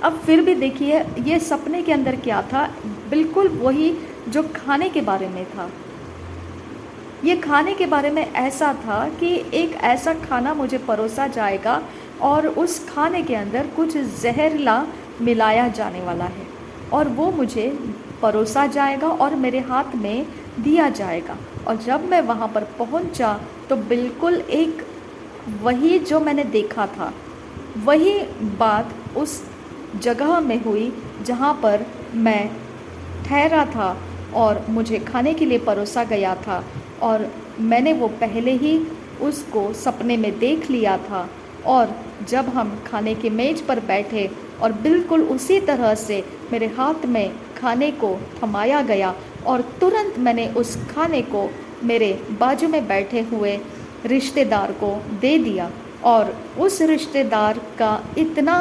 अब फिर भी देखिए ये सपने के अंदर क्या था, बिल्कुल वही जो खाने के बारे में था। ये खाने के बारे में ऐसा था कि एक ऐसा खाना मुझे परोसा जाएगा और उस खाने के अंदर कुछ जहरीला मिलाया जाने वाला है और वो मुझे परोसा जाएगा और मेरे हाथ में दिया जाएगा। और जब मैं वहाँ पर पहुँचा तो बिल्कुल एक वही जो मैंने देखा था वही बात उस जगह में हुई जहाँ पर मैं ठहरा था और मुझे खाने के लिए परोसा गया था। और मैंने वो पहले ही उसको सपने में देख लिया था। और जब हम खाने के मेज़ पर बैठे और बिल्कुल उसी तरह से मेरे हाथ में खाने को थमाया गया और तुरंत मैंने उस खाने को मेरे बाजू में बैठे हुए रिश्तेदार को दे दिया। और उस रिश्तेदार का इतना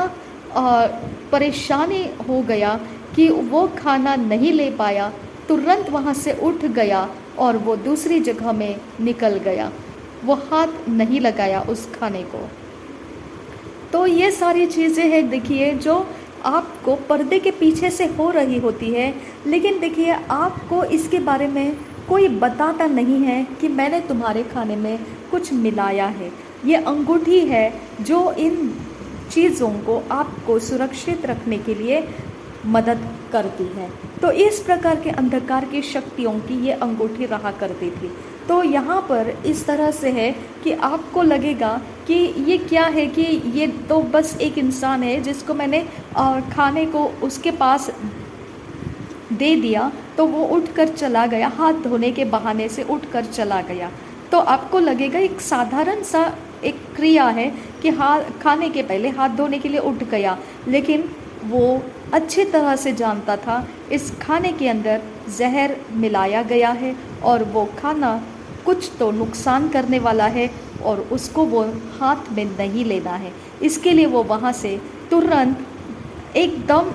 परेशानी हो गया कि वो खाना नहीं ले पाया, तुरंत वहाँ से उठ गया और वो दूसरी जगह में निकल गया। वो हाथ नहीं लगाया उस खाने को। तो ये सारी चीज़ें हैं देखिए जो आपको पर्दे के पीछे से हो रही होती है, लेकिन देखिए आपको इसके बारे में कोई बताता नहीं है कि मैंने तुम्हारे खाने में कुछ मिलाया है। ये अंगूठी है जो इन चीज़ों को आपको सुरक्षित रखने के लिए मदद करती है। तो इस प्रकार के अंधकार की शक्तियों की ये अंगूठी रहा करती थी। तो यहाँ पर इस तरह से है कि आपको लगेगा कि ये क्या है, कि ये तो बस एक इंसान है जिसको मैंने खाने को उसके पास दे दिया तो वो उठकर चला गया, हाथ धोने के बहाने से उठकर चला गया। तो आपको लगेगा एक साधारण सा एक क्रिया है कि खाने के पहले हाथ धोने के लिए उठ गया, लेकिन वो अच्छी तरह से जानता था इस खाने के अंदर जहर मिलाया गया है और वो खाना कुछ तो नुकसान करने वाला है और उसको वो हाथ में नहीं लेना है। इसके लिए वो वहाँ से तुरंत एकदम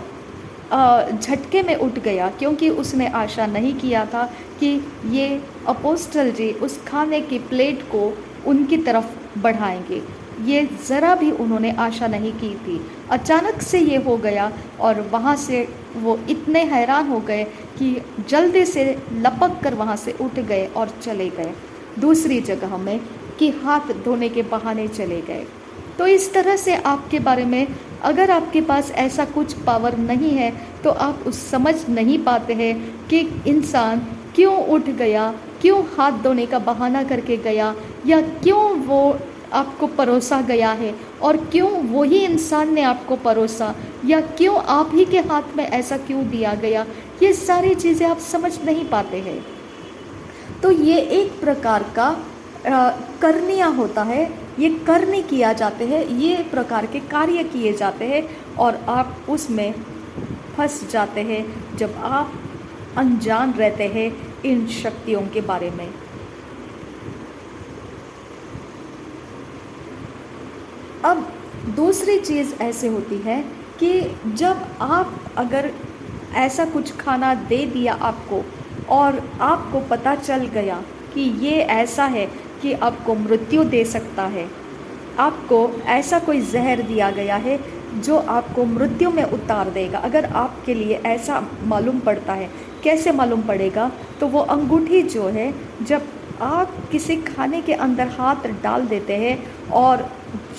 झटके में उठ गया, क्योंकि उसने आशा नहीं किया था कि ये अपोस्टल जी उस खाने की प्लेट को उनकी तरफ बढ़ाएंगे। ये ज़रा भी उन्होंने आशा नहीं की थी। अचानक से ये हो गया और वहाँ से वो इतने हैरान हो गए कि जल्दी से लपक कर वहाँ से उठ गए और चले गए दूसरी जगह में, कि हाथ धोने के बहाने चले गए। तो इस तरह से आपके बारे में अगर आपके पास ऐसा कुछ पावर नहीं है तो आप उस समझ नहीं पाते हैं कि इंसान क्यों उठ गया, क्यों हाथ धोने का बहाना करके गया, या क्यों वो आपको परोसा गया है और क्यों वही इंसान ने आपको परोसा, या क्यों आप ही के हाथ में ऐसा क्यों दिया गया। ये सारी चीज़ें आप समझ नहीं पाते हैं। तो ये एक प्रकार का करनिया होता है, ये करनी किया जाते हैं, ये प्रकार के कार्य किए जाते हैं और आप उसमें फंस जाते हैं जब आप अनजान रहते हैं इन शक्तियों के बारे में। अब दूसरी चीज़ ऐसे होती है कि जब आप अगर ऐसा कुछ खाना दे दिया आपको और आपको पता चल गया कि ये ऐसा है कि आपको मृत्यु दे सकता है, आपको ऐसा कोई जहर दिया गया है जो आपको मृत्यु में उतार देगा, अगर आपके लिए ऐसा मालूम पड़ता है, कैसे मालूम पड़ेगा? तो वो अंगूठी जो है, जब आप किसी खाने के अंदर हाथ डाल देते हैं और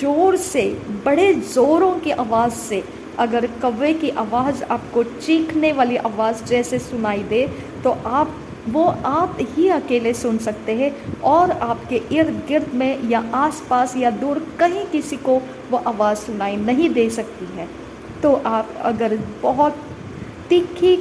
ज़ोर से, बड़े ज़ोरों की आवाज़ से, अगर कौवे की आवाज़ आपको चीखने वाली आवाज़ जैसे सुनाई दे तो आप ही अकेले सुन सकते हैं और आपके इर्द गिर्द में या आसपास या दूर कहीं किसी को वो आवाज़ सुनाई नहीं दे सकती है। तो आप अगर बहुत तीखी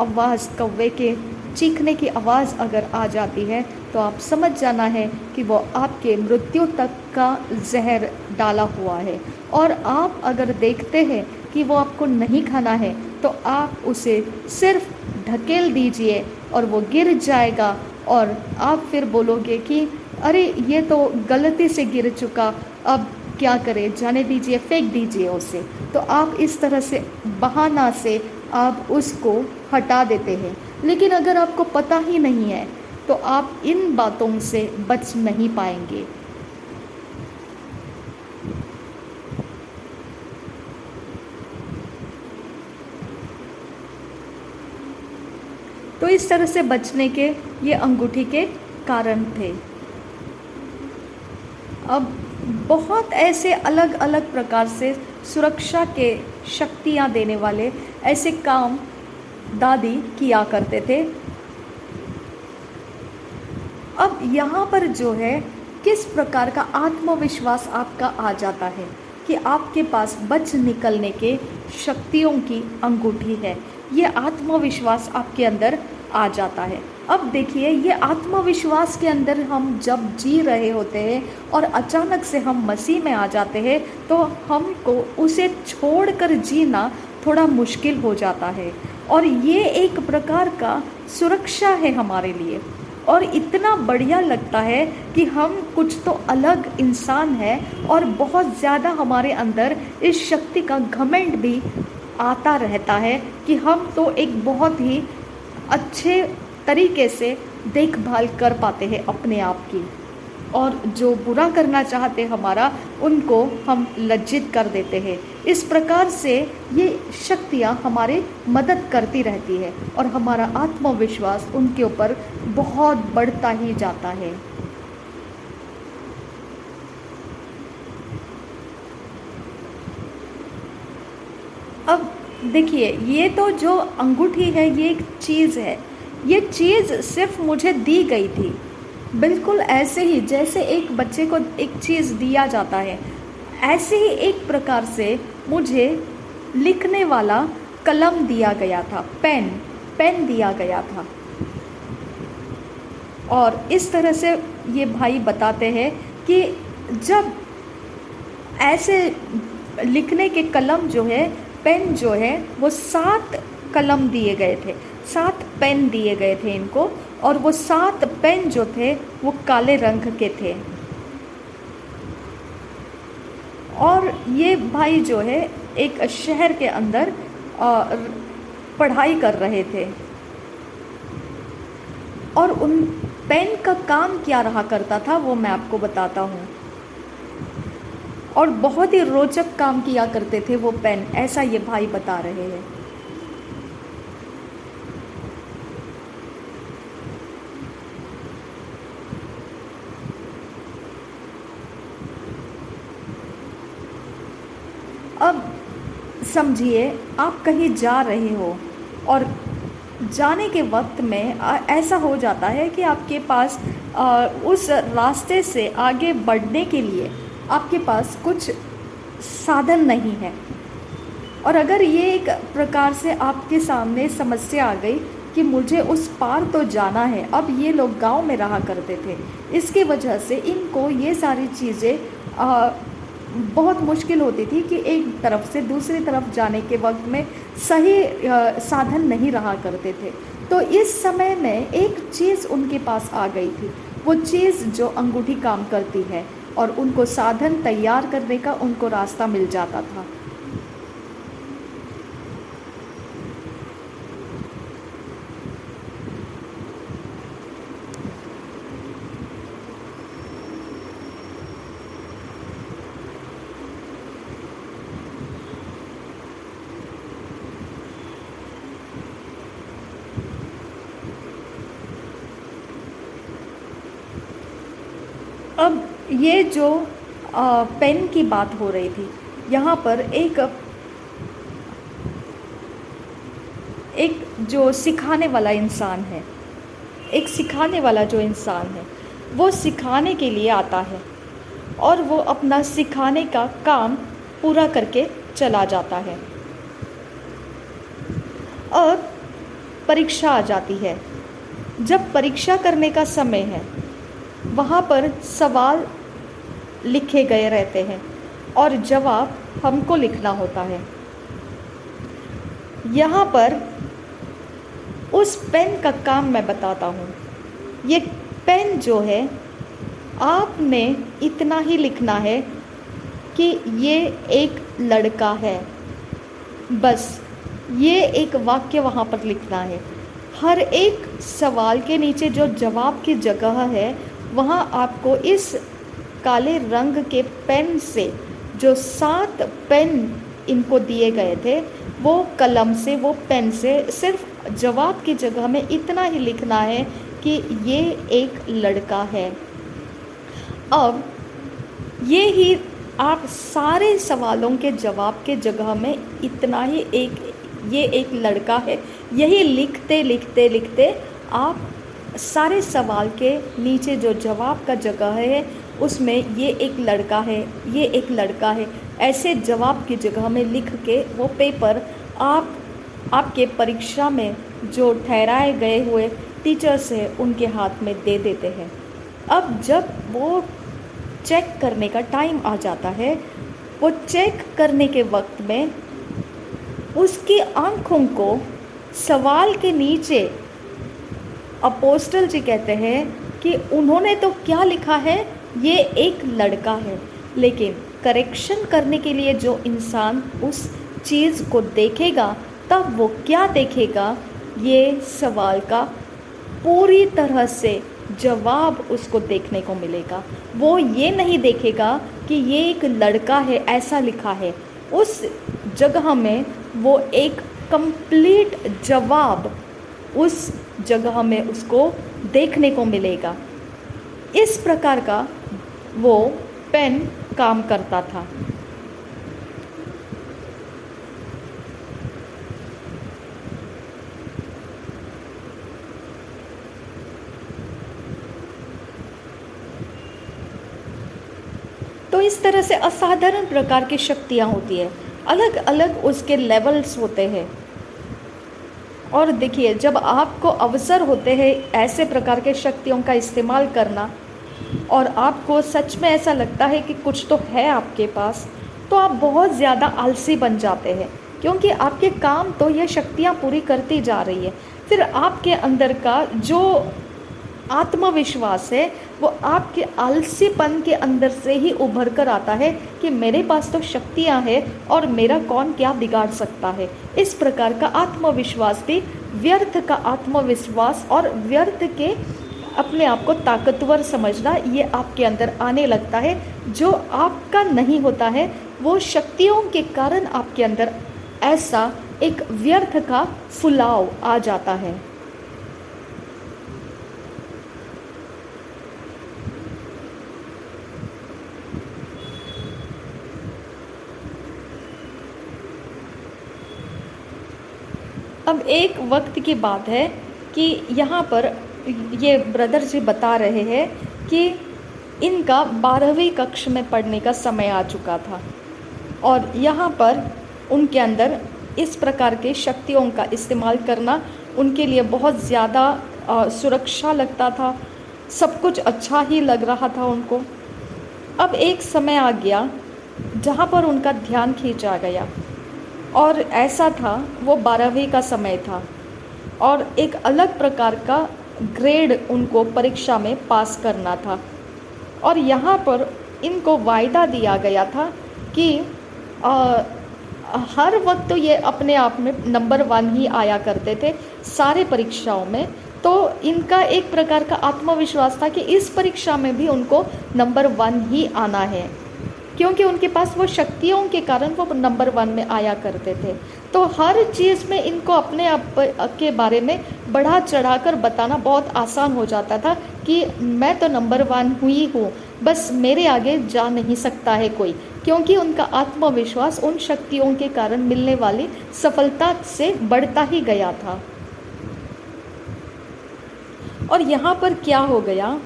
आवाज़, कौवे के चीखने की आवाज़ अगर आ जाती है तो आप समझ जाना है कि वो आपके मृत्यु तक का जहर डाला हुआ है। और आप अगर देखते हैं कि वो आपको नहीं खाना है तो आप उसे सिर्फ ढकेल दीजिए और वो गिर जाएगा और आप फिर बोलोगे कि अरे ये तो गलती से गिर चुका, अब क्या करें, जाने दीजिए, फेंक दीजिए उसे। तो आप इस तरह से बहाना से आप उसको हटा देते हैं। लेकिन अगर आपको पता ही नहीं है तो आप इन बातों से बच नहीं पाएंगे। तो इस तरह से बचने के ये अंगूठी के कारण थे। अब बहुत ऐसे अलग अलग प्रकार से सुरक्षा के शक्तियाँ देने वाले ऐसे काम दादी किया करते थे। अब यहाँ पर जो है किस प्रकार का आत्मविश्वास आपका आ जाता है कि आपके पास बच निकलने के शक्तियों की अंगूठी है, ये आत्मविश्वास आपके अंदर आ जाता है। अब देखिए, ये आत्मविश्वास के अंदर हम जब जी रहे होते हैं और अचानक से हम मसीह में आ जाते हैं तो हमको उसे छोड़कर जीना थोड़ा मुश्किल हो जाता है। और ये एक प्रकार का सुरक्षा है हमारे लिए, और इतना बढ़िया लगता है कि हम कुछ तो अलग इंसान हैं, और बहुत ज़्यादा हमारे अंदर इस शक्ति का घमंड भी आता रहता है कि हम तो एक बहुत ही अच्छे तरीके से देखभाल कर पाते हैं अपने आप की, और जो बुरा करना चाहते हमारा उनको हम लज्जित कर देते हैं। इस प्रकार से ये शक्तियाँ हमारे मदद करती रहती है और हमारा आत्मविश्वास उनके ऊपर बहुत बढ़ता ही जाता है। अब देखिए, ये तो जो अंगूठी है ये एक चीज़ है, ये चीज़ सिर्फ मुझे दी गई थी, बिल्कुल ऐसे ही जैसे एक बच्चे को एक चीज़ दिया जाता है, ऐसे ही एक प्रकार से मुझे लिखने वाला कलम दिया गया था, पेन दिया गया था। और इस तरह से ये भाई बताते हैं कि जब ऐसे लिखने के कलम जो है, पेन जो है, वो 7 कलम दिए गए थे, 7 पेन दिए गए थे इनको, और वो 7 पेन जो थे वो काले रंग के थे। और ये भाई जो है एक शहर के अंदर पढ़ाई कर रहे थे, और उन पेन का काम क्या रहा करता था वो मैं आपको बताता हूँ। और बहुत ही रोचक काम किया करते थे वो पेन, ऐसा ये भाई बता रहे हैं। अब समझिए, आप कहीं जा रहे हो और जाने के वक्त में ऐसा हो जाता है कि आपके पास उस रास्ते से आगे बढ़ने के लिए आपके पास कुछ साधन नहीं है। और अगर ये एक प्रकार से आपके सामने समस्या आ गई कि मुझे उस पार तो जाना है, अब ये लोग गांव में रहा करते थे, इसकी वजह से इनको ये सारी चीज़ें बहुत मुश्किल होती थी कि एक तरफ से दूसरी तरफ जाने के वक्त में सही साधन नहीं रहा करते थे। तो इस समय में एक चीज़ उनके पास आ गई थी, वो चीज़ जो अंगूठी काम करती है, और उनको साधन तैयार करने का उनको रास्ता मिल जाता था। अब ये जो पेन की बात हो रही थी, यहाँ पर एक जो सिखाने वाला इंसान है, एक सिखाने वाला जो इंसान है वो सिखाने के लिए आता है, और वो अपना सिखाने का काम पूरा करके चला जाता है। और परीक्षा आ जाती है। जब परीक्षा करने का समय है, वहाँ पर सवाल लिखे गए रहते हैं और जवाब हमको लिखना होता है। यहाँ पर उस पेन का काम मैं बताता हूँ। ये पेन जो है, आपने इतना ही लिखना है कि ये एक लड़का है, बस ये एक वाक्य वहाँ पर लिखना है। हर एक सवाल के नीचे जो जवाब की जगह है, वहाँ आपको इस काले रंग के पेन से, जो 7 पेन इनको दिए गए थे, वो कलम से, वो पेन से सिर्फ जवाब की जगह में इतना ही लिखना है कि ये एक लड़का है। अब ये ही आप सारे सवालों के जवाब के जगह में इतना ही ये एक लड़का है, यही लिखते लिखते लिखते आप सारे सवाल के नीचे जो जवाब का जगह है उसमें ये एक लड़का है, ये एक लड़का है, ऐसे जवाब की जगह में लिख के वो पेपर आपके परीक्षा में जो ठहराए गए हुए टीचर्स हैं उनके हाथ में दे देते हैं। अब जब वो चेक करने का टाइम आ जाता है, वो चेक करने के वक्त में उसकी आँखों को सवाल के नीचे अपोस्टल जी कहते हैं कि उन्होंने तो क्या लिखा है, ये एक लड़का है। लेकिन करेक्शन करने के लिए जो इंसान उस चीज़ को देखेगा, तब वो क्या देखेगा, ये सवाल का पूरी तरह से जवाब उसको देखने को मिलेगा। वो ये नहीं देखेगा कि ये एक लड़का है ऐसा लिखा है, उस जगह में वो एक कंप्लीट जवाब उस जगह में उसको देखने को मिलेगा। इस प्रकार का वो पेन काम करता था। तो इस तरह से असाधारण प्रकार की शक्तियाँ होती है, अलग अलग उसके लेवल्स होते हैं। और देखिए, जब आपको अवसर होते हैं ऐसे प्रकार के शक्तियों का इस्तेमाल करना, और आपको सच में ऐसा लगता है कि कुछ तो है आपके पास, तो आप बहुत ज़्यादा आलसी बन जाते हैं, क्योंकि आपके काम तो ये शक्तियाँ पूरी करती जा रही है। फिर आपके अंदर का जो आत्मविश्वास है वो आपके आलसीपन के अंदर से ही उभर कर आता है कि मेरे पास तो शक्तियाँ हैं और मेरा कौन क्या बिगाड़ सकता है। इस प्रकार का आत्मविश्वास भी व्यर्थ का आत्मविश्वास और व्यर्थ के अपने आप को ताकतवर समझना, ये आपके अंदर आने लगता है। जो आपका नहीं होता है वो शक्तियों के कारण आपके अंदर ऐसा एक व्यर्थ का फुलाव आ जाता है। अब एक वक्त की बात है कि यहाँ पर ये ब्रदर जी बता रहे हैं कि इनका 12वीं कक्षा में पढ़ने का समय आ चुका था, और यहाँ पर उनके अंदर इस प्रकार के शक्तियों का इस्तेमाल करना उनके लिए बहुत ज़्यादा सुरक्षा लगता था, सब कुछ अच्छा ही लग रहा था उनको। अब एक समय आ गया जहाँ पर उनका ध्यान खींचा गया, और ऐसा था वो 12वीं का समय था, और एक अलग प्रकार का ग्रेड उनको परीक्षा में पास करना था। और यहाँ पर इनको वायदा दिया गया था कि हर वक्त तो ये अपने आप में नंबर 1 ही आया करते थे सारे परीक्षाओं में, तो इनका एक प्रकार का आत्मविश्वास था कि इस परीक्षा में भी उनको नंबर 1 ही आना है, क्योंकि उनके पास वो शक्तियों के कारण वो नंबर 1 में आया करते थे। तो हर चीज़ में इनको अपने आप के बारे में बढ़ा चढ़ाकर बताना बहुत आसान हो जाता था कि मैं तो नंबर 1 हुई हूँ, बस मेरे आगे जा नहीं सकता है कोई, क्योंकि उनका आत्मविश्वास उन शक्तियों के कारण मिलने वाली सफलता से बढ़ता ही गया था। और यहाँ पर क्या हो गया,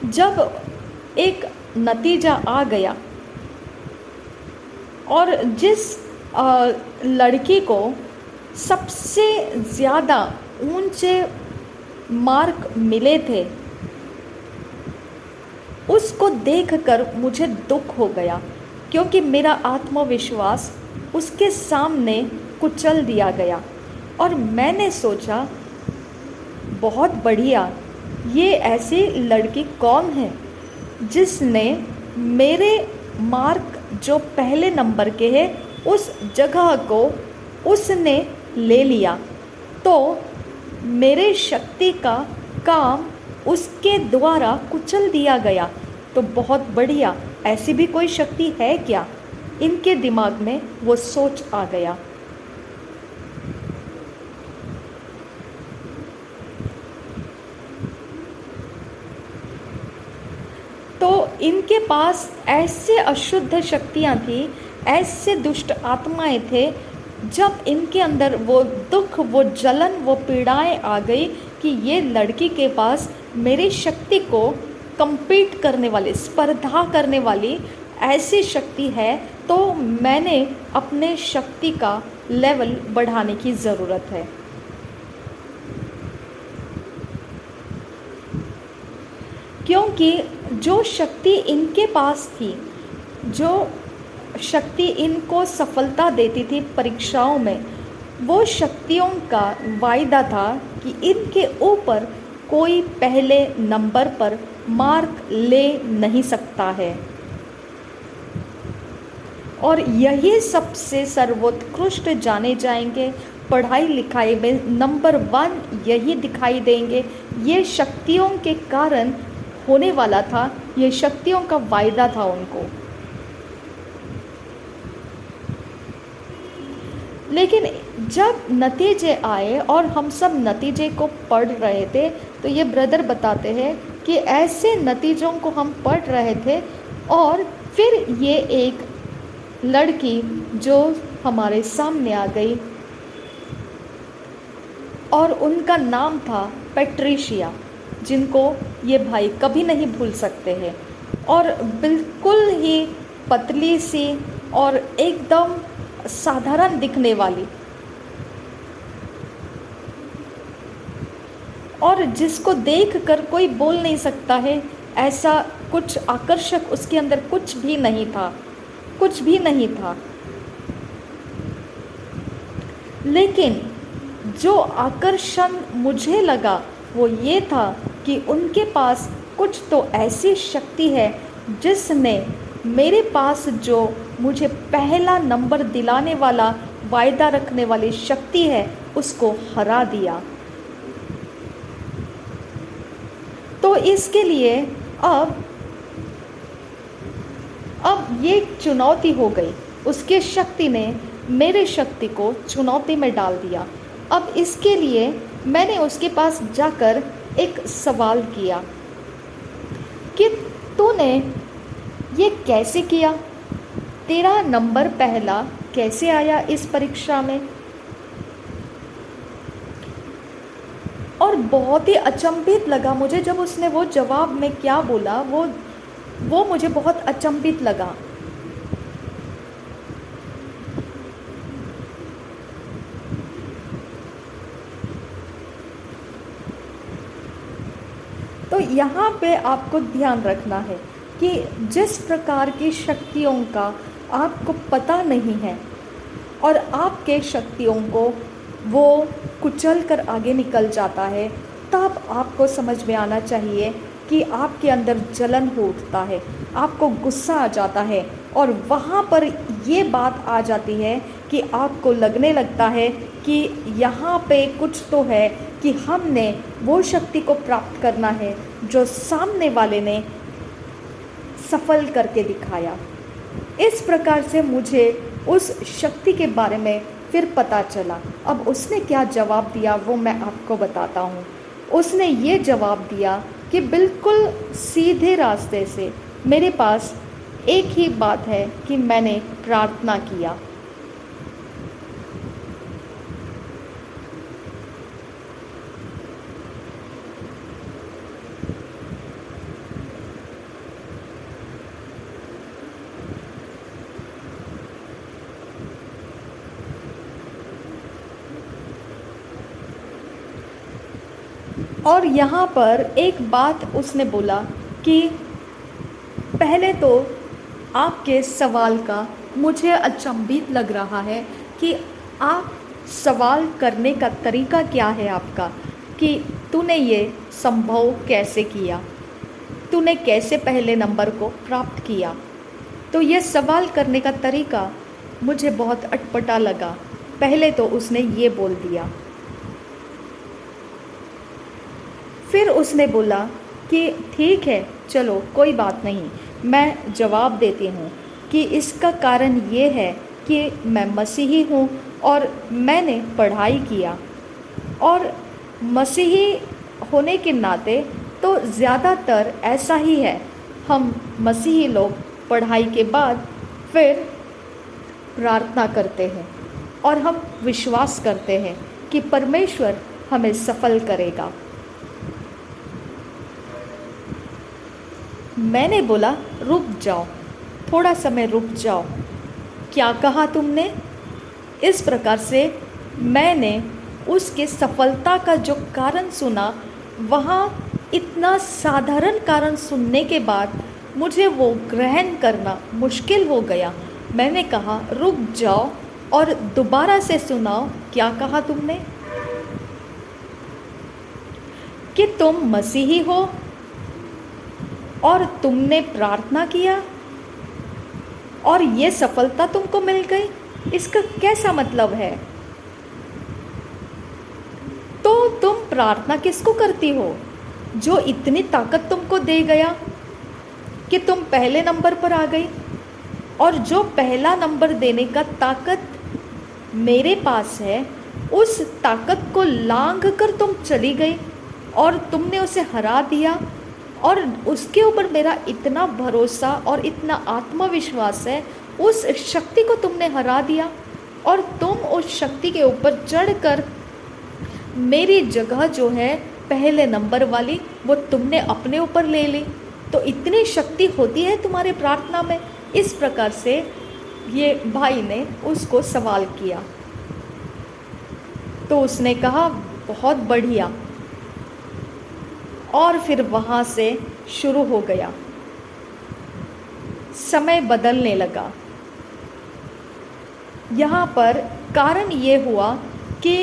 जब एक नतीजा आ गया और जिस लड़की को सबसे ज़्यादा ऊंचे मार्क मिले थे, उसको देखकर मुझे दुख हो गया, क्योंकि मेरा आत्मविश्वास उसके सामने कुचल दिया गया। और मैंने सोचा बहुत बढ़िया, ये ऐसी लड़की कौन है जिसने मेरे मार्क जो पहले नंबर के है उस जगह को उसने ले लिया, तो मेरे शक्ति का काम उसके द्वारा कुचल दिया गया। तो बहुत बढ़िया, ऐसी भी कोई शक्ति है क्या? इनके दिमाग में वो सोच आ गया। तो इनके पास ऐसे अशुद्ध शक्तियाँ थी, ऐसे दुष्ट आत्माएं थे, जब इनके अंदर वो दुख, वो जलन, वो पीड़ाएं आ गई कि ये लड़की के पास मेरी शक्ति को compete करने वाली, स्पर्धा करने वाली ऐसी शक्ति है, तो मैंने अपने शक्ति का लेवल बढ़ाने की ज़रूरत है। क्योंकि जो शक्ति इनके पास थी, जो शक्ति इनको सफलता देती थी परीक्षाओं में, वो शक्तियों का वायदा था कि इनके ऊपर कोई पहले नंबर पर मार्क ले नहीं सकता है। और यही सबसे सर्वोत्कृष्ट जाने जाएंगे, पढ़ाई लिखाई में नंबर 1 यही दिखाई देंगे। ये शक्तियों के कारण होने वाला था, ये शक्तियों का वायदा था उनको। लेकिन जब नतीजे आए और हम सब नतीजे को पढ़ रहे थे, तो ये ब्रदर बताते हैं कि ऐसे नतीजों को हम पढ़ रहे थे, और फिर ये एक लड़की जो हमारे सामने आ गई, और उनका नाम था पैट्रिशिया, जिनको ये भाई कभी नहीं भूल सकते हैं। और बिल्कुल ही पतली सी और एकदम साधारण दिखने वाली, और जिसको देखकर कोई बोल नहीं सकता है, ऐसा कुछ आकर्षक उसके अंदर कुछ भी नहीं था, कुछ भी नहीं था। लेकिन जो आकर्षण मुझे लगा वो ये था कि उनके पास कुछ तो ऐसी शक्ति है जिसने मेरे पास जो मुझे पहला नंबर दिलाने वाला, वायदा रखने वाली शक्ति है, उसको हरा दिया। तो इसके लिए अब ये चुनौती हो गई, उसके शक्ति ने मेरे शक्ति को चुनौती में डाल दिया। अब इसके लिए मैंने उसके पास जाकर एक सवाल किया कि तूने ये कैसे किया, तेरा नंबर पहला कैसे आया इस परीक्षा में? और बहुत ही अचंभित लगा मुझे जब उसने वो जवाब में क्या बोला, वो मुझे बहुत अचंभित लगा। तो यहाँ पे आपको ध्यान रखना है कि जिस प्रकार की शक्तियों का आपको पता नहीं है और आपके शक्तियों को वो कुचल कर आगे निकल जाता है, तब आपको समझ में आना चाहिए कि आपके अंदर जलन हो उठता है, आपको गुस्सा आ जाता है, और वहाँ पर ये बात आ जाती है कि आपको लगने लगता है कि यहाँ पे कुछ तो है, कि हमने वो शक्ति को प्राप्त करना है जो सामने वाले ने सफल करके दिखाया। इस प्रकार से मुझे उस शक्ति के बारे में फिर पता चला। अब उसने क्या जवाब दिया वो मैं आपको बताता हूँ। उसने ये जवाब दिया कि बिल्कुल सीधे रास्ते से मेरे पास एक ही बात है कि मैंने प्रार्थना किया। और यहाँ पर एक बात उसने बोला कि पहले तो आपके सवाल का मुझे अचंभित लग रहा है कि आप सवाल करने का तरीका क्या है आपका, कि तूने ये संभव कैसे किया, तूने कैसे पहले नंबर को प्राप्त किया। तो ये सवाल करने का तरीका मुझे बहुत अटपटा लगा। पहले तो उसने ये बोल दिया, फिर उसने बोला कि ठीक है चलो कोई बात नहीं, मैं जवाब देती हूँ कि इसका कारण ये है कि मैं मसीही हूँ और मैंने पढ़ाई किया, और मसीही होने के नाते तो ज़्यादातर ऐसा ही है। हम मसीही लोग पढ़ाई के बाद फिर प्रार्थना करते हैं और हम विश्वास करते हैं कि परमेश्वर हमें सफल करेगा। मैंने बोला रुक जाओ, थोड़ा समय रुक जाओ, क्या कहा तुमने? इस प्रकार से मैंने उसके सफलता का जो कारण सुना, वहाँ इतना साधारण कारण सुनने के बाद मुझे वो ग्रहण करना मुश्किल हो गया। मैंने कहा रुक जाओ और दोबारा से सुनाओ, क्या कहा तुमने? कि तुम मसीही हो और तुमने प्रार्थना किया और ये सफलता तुमको मिल गई, इसका कैसा मतलब है? तो तुम प्रार्थना किसको करती हो जो इतनी ताकत तुमको दे गया कि तुम पहले नंबर पर आ गई? और जो पहला नंबर देने का ताकत मेरे पास है, उस ताकत को लांघ कर तुम चली गई और तुमने उसे हरा दिया, और उसके ऊपर मेरा इतना भरोसा और इतना आत्मविश्वास है, उस शक्ति को तुमने हरा दिया और तुम उस शक्ति के ऊपर चढ़कर मेरी जगह जो है पहले नंबर वाली, वो तुमने अपने ऊपर ले ली। तो इतनी शक्ति होती है तुम्हारे प्रार्थना में? इस प्रकार से ये भाई ने उसको सवाल किया। तो उसने कहा बहुत बढ़िया, और फिर वहाँ से शुरू हो गया, समय बदलने लगा। यहाँ पर कारण ये हुआ कि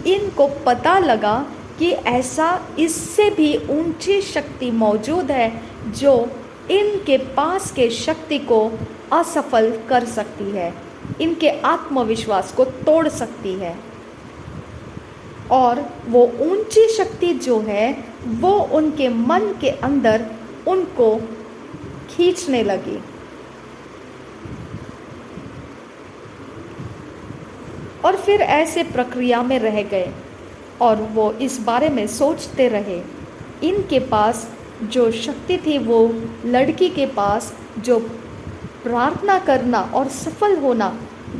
इनको पता लगा कि ऐसा इससे भी ऊंची शक्ति मौजूद है जो इनके पास के शक्ति को असफल कर सकती है, इनके आत्मविश्वास को तोड़ सकती है। और वो ऊंची शक्ति जो है वो उनके मन के अंदर उनको खींचने लगी। और फिर ऐसे प्रक्रिया में रह गए और वो इस बारे में सोचते रहे, इनके पास जो शक्ति थी, वो लड़की के पास जो प्रार्थना करना और सफल होना,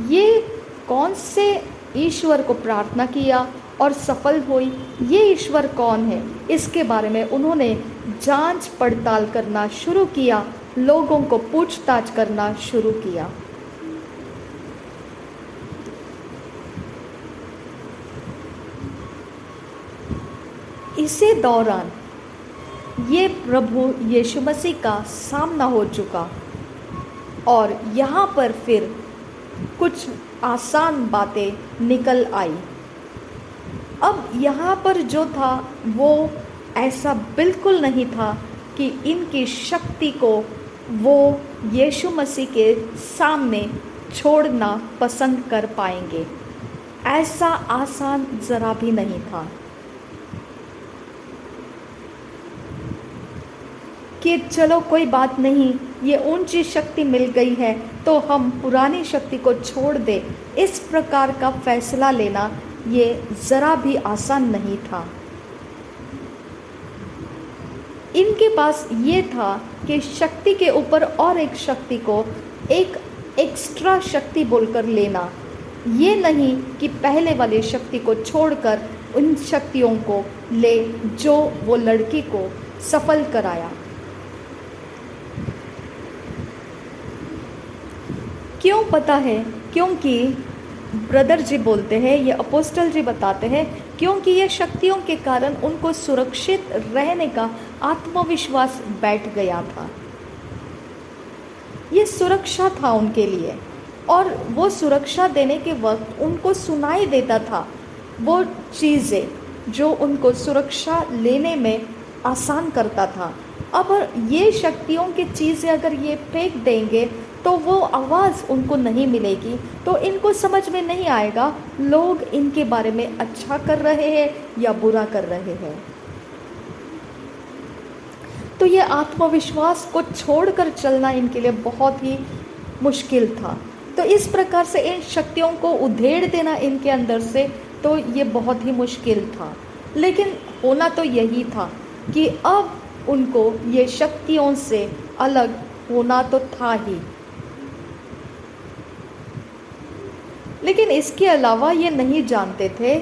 ये कौन से ईश्वर को प्रार्थना किया और सफल हुई, ये ईश्वर कौन है? इसके बारे में उन्होंने जांच पड़ताल करना शुरू किया, लोगों को पूछताछ करना शुरू किया। इसी दौरान ये प्रभु यीशु मसीह का सामना हो चुका और यहाँ पर फिर कुछ आसान बातें निकल आई। अब यहाँ पर जो था वो ऐसा बिल्कुल नहीं था कि इनकी शक्ति को वो यीशु मसीह के सामने छोड़ना पसंद कर पाएंगे, ऐसा आसान ज़रा भी नहीं था कि चलो कोई बात नहीं, ये ऊंची शक्ति मिल गई है तो हम पुरानी शक्ति को छोड़ दें। इस प्रकार का फैसला लेना ये ज़रा भी आसान नहीं था। इनके पास ये था कि शक्ति के ऊपर और एक शक्ति को एक एक्स्ट्रा शक्ति बोलकर लेना, ये नहीं कि पहले वाली शक्ति को छोड़कर उन शक्तियों को ले जो वो लड़की को सफल कराया। क्यों पता है? क्योंकि ब्रदर जी बोलते हैं, ये अपोस्टल जी बताते हैं, क्योंकि ये शक्तियों के कारण उनको सुरक्षित रहने का आत्मविश्वास बैठ गया था। ये सुरक्षा था उनके लिए, और वो सुरक्षा देने के वक्त उनको सुनाई देता था वो चीज़ें जो उनको सुरक्षा लेने में आसान करता था। अब ये शक्तियों की चीज़ें अगर ये फेंक देंगे तो वो आवाज़ उनको नहीं मिलेगी, तो इनको समझ में नहीं आएगा लोग इनके बारे में अच्छा कर रहे हैं या बुरा कर रहे हैं। तो ये आत्मविश्वास को छोड़कर चलना इनके लिए बहुत ही मुश्किल था। तो इस प्रकार से इन शक्तियों को उधेड़ देना इनके अंदर से तो ये बहुत ही मुश्किल था। लेकिन होना तो यही था कि अब उनको ये शक्तियों से अलग होना तो था ही। लेकिन इसके अलावा ये नहीं जानते थे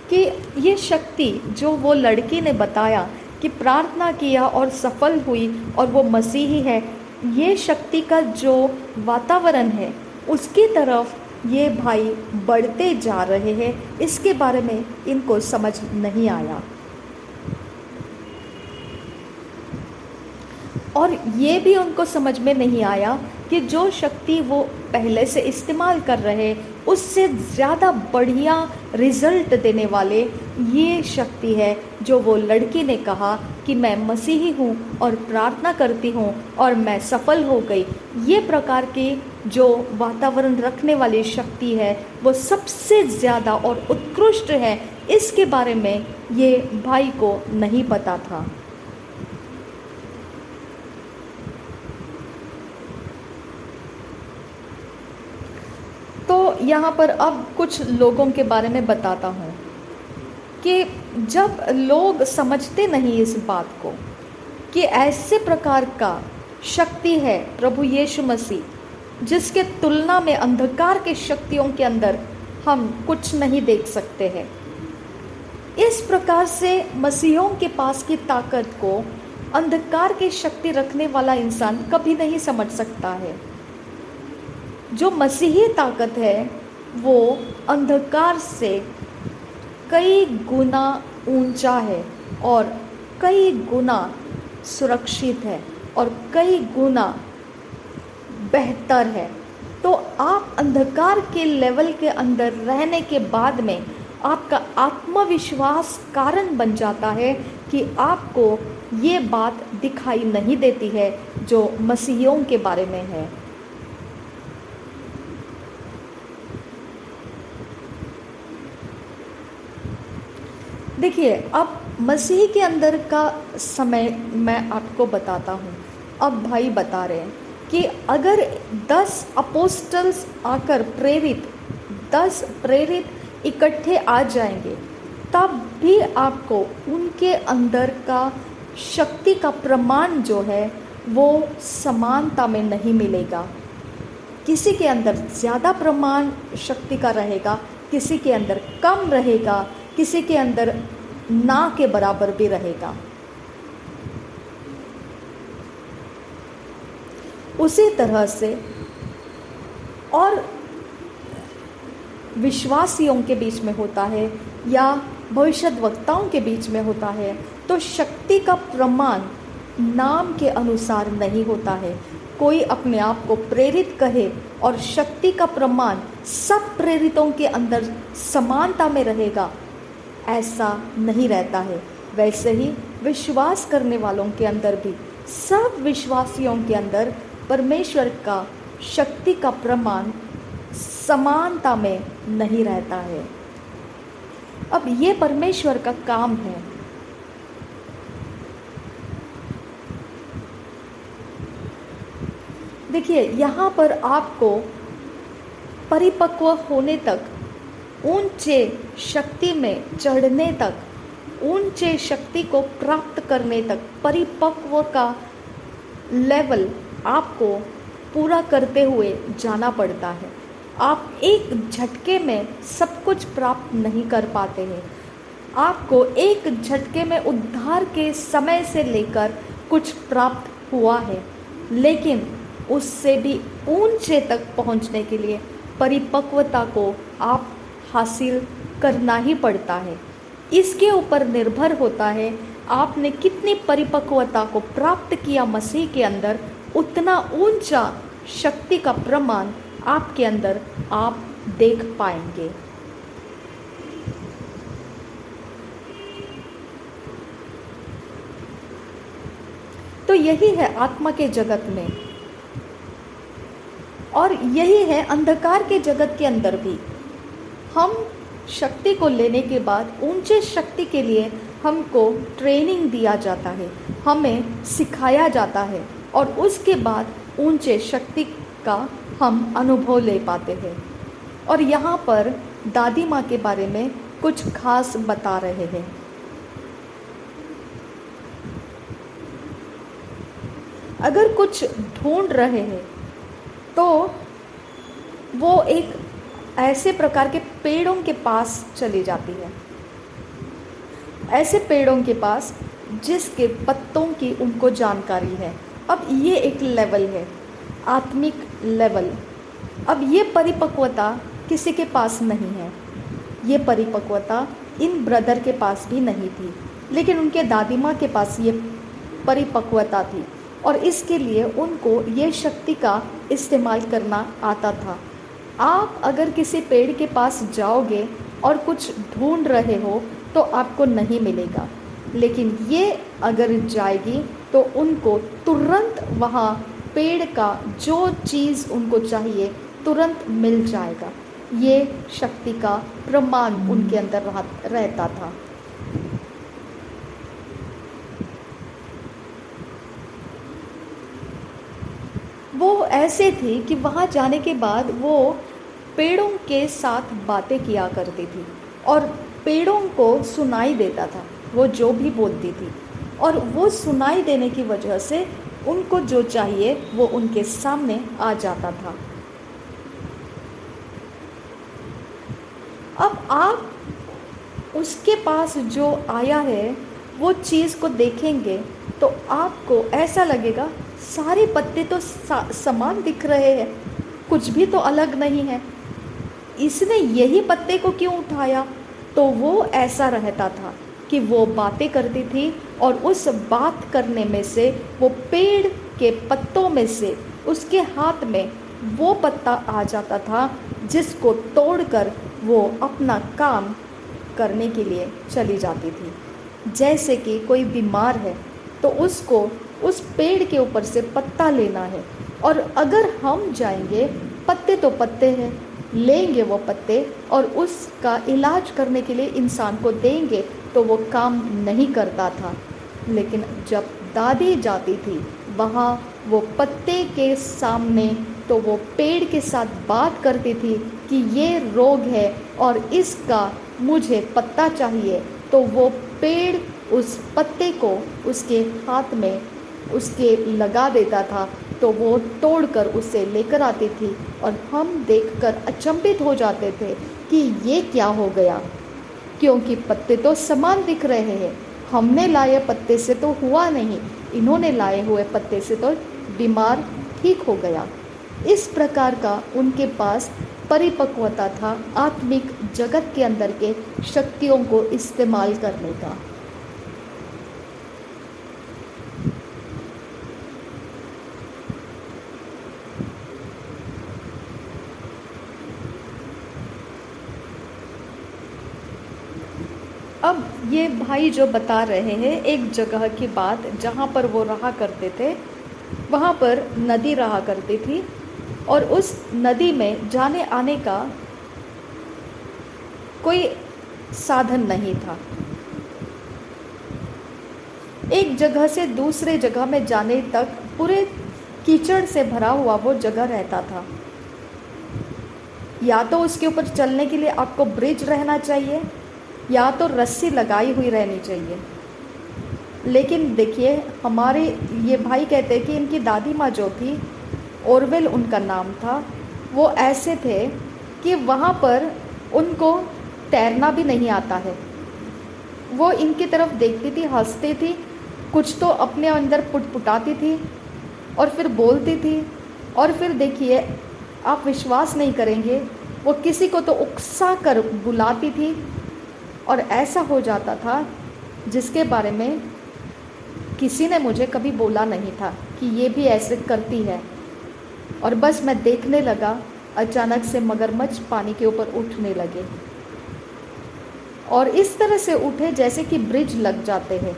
कि ये शक्ति जो वो लड़की ने बताया कि प्रार्थना किया और सफल हुई और वो मसीही है, ये शक्ति का जो वातावरण है उसकी तरफ ये भाई बढ़ते जा रहे हैं, इसके बारे में इनको समझ नहीं आया। और ये भी उनको समझ में नहीं आया कि जो शक्ति वो पहले से इस्तेमाल कर रहे उससे ज़्यादा बढ़िया रिज़ल्ट देने वाले ये शक्ति है जो वो लड़की ने कहा कि मैं मसीही हूँ और प्रार्थना करती हूँ और मैं सफल हो गई। ये प्रकार की जो वातावरण रखने वाली शक्ति है वो सबसे ज़्यादा और उत्कृष्ट है, इसके बारे में ये भाई को नहीं पता था। तो यहाँ पर अब कुछ लोगों के बारे में बताता हूँ कि जब लोग समझते नहीं इस बात को कि ऐसे प्रकार का शक्ति है प्रभु यीशु मसीह जिसके तुलना में अंधकार के शक्तियों के अंदर हम कुछ नहीं देख सकते हैं, इस प्रकार से मसीहों के पास की ताकत को अंधकार की शक्ति रखने वाला इंसान कभी नहीं समझ सकता है। जो मसीही ताकत है वो अंधकार से कई गुना ऊंचा है और कई गुना सुरक्षित है और कई गुना बेहतर है। तो आप अंधकार के लेवल के अंदर रहने के बाद में आपका आत्मविश्वास कारण बन जाता है कि आपको ये बात दिखाई नहीं देती है जो मसीहियों के बारे में है। देखिए, अब मसीह के अंदर का समय मैं आपको बताता हूँ। अब भाई बता रहे हैं कि अगर 10 अपोस्टल्स आकर 10 प्रेरित इकट्ठे आ जाएंगे तब भी आपको उनके अंदर का शक्ति का प्रमाण जो है वो समानता में नहीं मिलेगा। किसी के अंदर ज़्यादा प्रमाण शक्ति का रहेगा, किसी के अंदर कम रहेगा, किसी के अंदर ना के बराबर भी रहेगा। उसी तरह से और विश्वासियों के बीच में होता है या भविष्यद्वक्ताओं के बीच में होता है, तो शक्ति का प्रमाण नाम के अनुसार नहीं होता है। कोई अपने आप को प्रेरित कहे और शक्ति का प्रमाण सब प्रेरितों के अंदर समानता में रहेगा, ऐसा नहीं रहता है। वैसे ही विश्वास करने वालों के अंदर भी सब विश्वासियों के अंदर परमेश्वर का शक्ति का प्रमाण समानता में नहीं रहता है। अब ये परमेश्वर का काम है। देखिए, यहाँ पर आपको परिपक्व होने तक, ऊंचे शक्ति में चढ़ने तक, ऊंचे शक्ति को प्राप्त करने तक, परिपक्व का लेवल आपको पूरा करते हुए जाना पड़ता है। आप एक झटके में सब कुछ प्राप्त नहीं कर पाते हैं। आपको एक झटके में उद्धार के समय से लेकर कुछ प्राप्त हुआ है, लेकिन उससे भी ऊंचे तक पहुंचने के लिए परिपक्वता को आप हासिल करना ही पड़ता है। इसके ऊपर निर्भर होता है आपने कितनी परिपक्वता को प्राप्त किया मसीह के अंदर, उतना ऊंचा शक्ति का प्रमाण आपके अंदर आप देख पाएंगे। तो यही है आत्मा के जगत में, और यही है अंधकार के जगत के अंदर भी। हम शक्ति को लेने के बाद ऊंचे शक्ति के लिए हमको ट्रेनिंग दिया जाता है, हमें सिखाया जाता है, और उसके बाद ऊंचे शक्ति का हम अनुभव ले पाते हैं। और यहाँ पर दादी माँ के बारे में कुछ खास बता रहे हैं। अगर कुछ ढूंढ रहे हैं तो वो एक ऐसे प्रकार के पेड़ों के पास चली जाती है, ऐसे पेड़ों के पास जिसके पत्तों की उनको जानकारी है। अब ये एक लेवल है, आत्मिक लेवल। अब ये परिपक्वता किसी के पास नहीं है, ये परिपक्वता इन ब्रदर के पास भी नहीं थी, लेकिन उनके दादी माँ के पास ये परिपक्वता थी, और इसके लिए उनको ये शक्ति का इस्तेमाल करना आता था। आप अगर किसी पेड़ के पास जाओगे और कुछ ढूंढ रहे हो तो आपको नहीं मिलेगा, लेकिन ये अगर जाएगी तो उनको तुरंत वहाँ पेड़ का जो चीज़ उनको चाहिए तुरंत मिल जाएगा। ये शक्ति का प्रमाण उनके अंदर रहता था। वो ऐसे थे कि वहाँ जाने के बाद वो पेड़ों के साथ बातें किया करती थी, और पेड़ों को सुनाई देता था वो जो भी बोलती थी, और वो सुनाई देने की वजह से उनको जो चाहिए वो उनके सामने आ जाता था। अब आप उसके पास जो आया है वो चीज़ को देखेंगे तो आपको ऐसा लगेगा सारे पत्ते तो समान दिख रहे हैं, कुछ भी तो अलग नहीं है, इसने यही पत्ते को क्यों उठाया। तो वो ऐसा रहता था कि वो बातें करती थी, और उस बात करने में से वो पेड़ के पत्तों में से उसके हाथ में वो पत्ता आ जाता था जिसको तोड़कर वो अपना काम करने के लिए चली जाती थी। जैसे कि कोई बीमार है तो उसको उस पेड़ के ऊपर से पत्ता लेना है, और अगर हम जाएंगे, पत्ते तो पत्ते हैं, लेंगे वो पत्ते और उसका इलाज करने के लिए इंसान को देंगे तो वो काम नहीं करता था। लेकिन जब दादी जाती थी वहाँ वो पत्ते के सामने, तो वो पेड़ के साथ बात करती थी कि ये रोग है और इसका मुझे पत्ता चाहिए, तो वो पेड़ उस पत्ते को उसके हाथ में उसके लगा देता था, तो वो तोड़कर उसे लेकर आती थी, और हम देखकर अचंभित हो जाते थे कि ये क्या हो गया, क्योंकि पत्ते तो समान दिख रहे हैं, हमने लाए पत्ते से तो हुआ नहीं, इन्होंने लाए हुए पत्ते से तो बीमार ठीक हो गया। इस प्रकार का उनके पास परिपक्वता था आत्मिक जगत के अंदर के शक्तियों को इस्तेमाल करने का। अब ये भाई जो बता रहे हैं एक जगह की बात, जहाँ पर वो रहा करते थे, वहाँ पर नदी रहा करती थी, और उस नदी में जाने आने का कोई साधन नहीं था। एक जगह से दूसरे जगह में जाने तक पूरे कीचड़ से भरा हुआ वो जगह रहता था। या तो उसके ऊपर चलने के लिए आपको ब्रिज रहना चाहिए, या तो रस्सी लगाई हुई रहनी चाहिए। लेकिन देखिए, हमारे ये भाई कहते हैं कि इनकी दादी माँ जो थी, ओरवेल उनका नाम था, वो ऐसे थे कि वहाँ पर उनको तैरना भी नहीं आता है। वो इनकी तरफ देखती थी, हंसती थी, कुछ तो अपने अंदर पुटपुटाती थी और फिर बोलती थी, और फिर देखिए आप विश्वास नहीं करेंगे, वो किसी को तो उकसा कर बुलाती थी, और ऐसा हो जाता था जिसके बारे में किसी ने मुझे कभी बोला नहीं था कि ये भी ऐसे करती है। और बस मैं देखने लगा अचानक से मगरमच्छ पानी के ऊपर उठने लगे और इस तरह से उठे जैसे कि ब्रिज लग जाते हैं,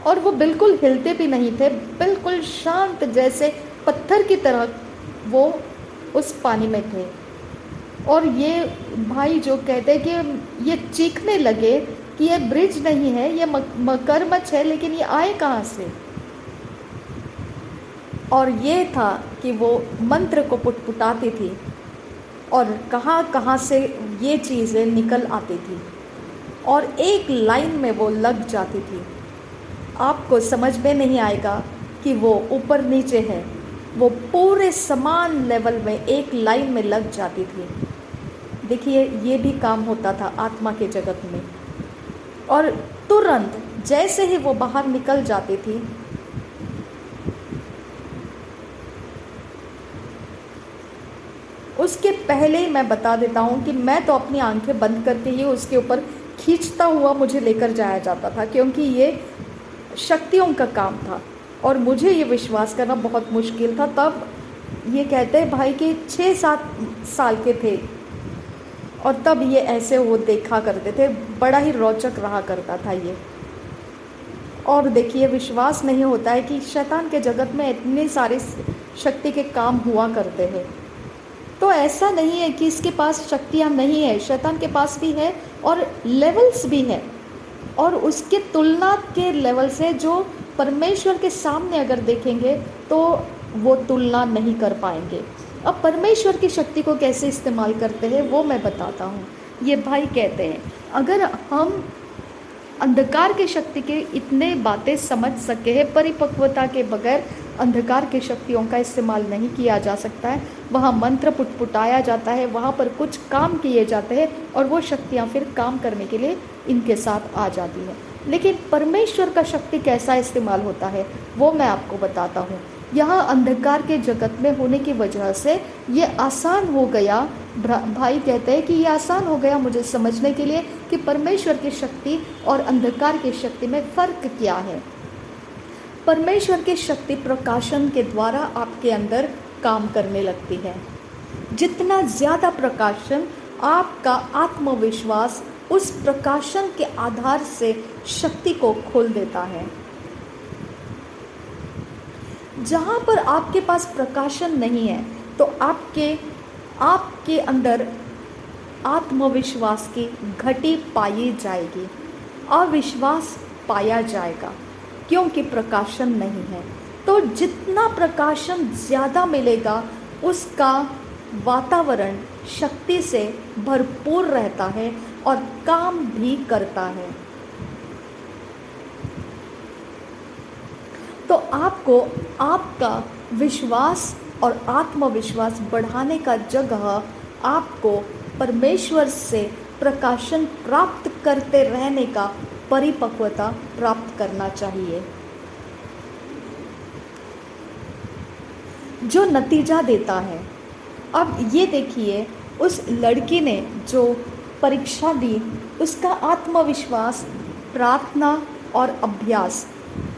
और वो बिल्कुल हिलते भी नहीं थे, बिल्कुल शांत जैसे पत्थर की तरह वो उस पानी में थे। और ये भाई जो कहते हैं कि ये चीखने लगे कि ये ब्रिज नहीं है, ये मगरमच्छ है, लेकिन ये आए कहाँ से। और ये था कि वो मंत्र को पुटपुटाती थी और कहाँ कहाँ से ये चीज़ें निकल आती थी और एक लाइन में वो लग जाती थी। आपको समझ में नहीं आएगा कि वो ऊपर नीचे है, वो पूरे समान लेवल में एक लाइन में लग जाती थी। देखिए, ये भी काम होता था आत्मा के जगत में। और तुरंत जैसे ही वो बाहर निकल जाती थी, उसके पहले ही मैं बता देता हूँ कि मैं तो अपनी आंखें बंद करके ही उसके ऊपर खींचता हुआ मुझे लेकर जाया जाता था, क्योंकि ये शक्तियों का काम था और मुझे ये विश्वास करना बहुत मुश्किल था। तब ये कहते हैं भाई कि 6-7 साल के थे और तब ये ऐसे वो देखा करते थे, बड़ा ही रोचक रहा करता था ये। और देखिए, विश्वास नहीं होता है कि शैतान के जगत में इतने सारे शक्ति के काम हुआ करते हैं। तो ऐसा नहीं है कि इसके पास शक्तियाँ नहीं है, शैतान के पास भी है और लेवल्स भी है, और उसके तुलना के लेवल से जो परमेश्वर के सामने अगर देखेंगे तो वो तुलना नहीं कर पाएंगे। अब परमेश्वर की शक्ति को कैसे इस्तेमाल करते हैं वो मैं बताता हूँ। ये भाई कहते हैं, अगर हम अंधकार की शक्ति के इतने बातें समझ सके हैं, परिपक्वता के बगैर अंधकार की शक्तियों का इस्तेमाल नहीं किया जा सकता है। वहाँ मंत्र पुटपुटाया जाता है, वहाँ पर कुछ काम किए जाते हैं और वो शक्तियाँ फिर काम करने के लिए इनके साथ आ जाती हैं। लेकिन परमेश्वर का शक्ति कैसा इस्तेमाल होता है वो मैं आपको बताता हूँ। यहाँ अंधकार के जगत में होने की वजह से ये आसान हो गया, भाई कहते हैं कि ये आसान हो गया मुझे समझने के लिए कि परमेश्वर की शक्ति और अंधकार की शक्ति में फ़र्क क्या है। परमेश्वर की शक्ति प्रकाशन के द्वारा आपके अंदर काम करने लगती है। जितना ज़्यादा प्रकाशन, आपका आत्मविश्वास उस प्रकाशन के आधार से शक्ति को खोल देता है। जहाँ पर आपके पास प्रकाशन नहीं है तो आपके अंदर आत्मविश्वास की घटी पाई जाएगी, अविश्वास पाया जाएगा, क्योंकि प्रकाशन नहीं है। तो जितना प्रकाशन ज़्यादा मिलेगा उसका वातावरण शक्ति से भरपूर रहता है और काम भी करता है। तो आपको आपका विश्वास और आत्मविश्वास बढ़ाने का जगह आपको परमेश्वर से प्रकाशन प्राप्त करते रहने का परिपक्वता प्राप्त करना चाहिए, जो नतीजा देता है। अब ये देखिए, उस लड़की ने जो परीक्षा दी, उसका आत्मविश्वास, प्रार्थना और अभ्यास,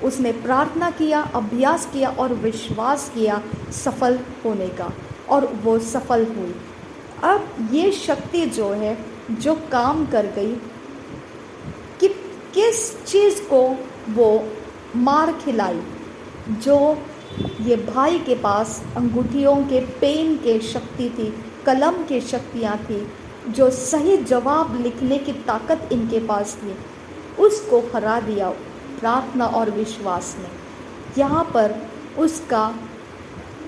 उसने प्रार्थना किया, अभ्यास किया और विश्वास किया सफल होने का, और वो सफल हुई। अब ये शक्ति जो है, जो काम कर गई, कि किस चीज़ को वो मार खिलाई, जो ये भाई के पास अंगूठियों के पेन के शक्ति थी, कलम के शक्तियाँ थी, जो सही जवाब लिखने की ताकत इनके पास थी, उसको हरा दिया प्रार्थना और विश्वास ने। यहाँ पर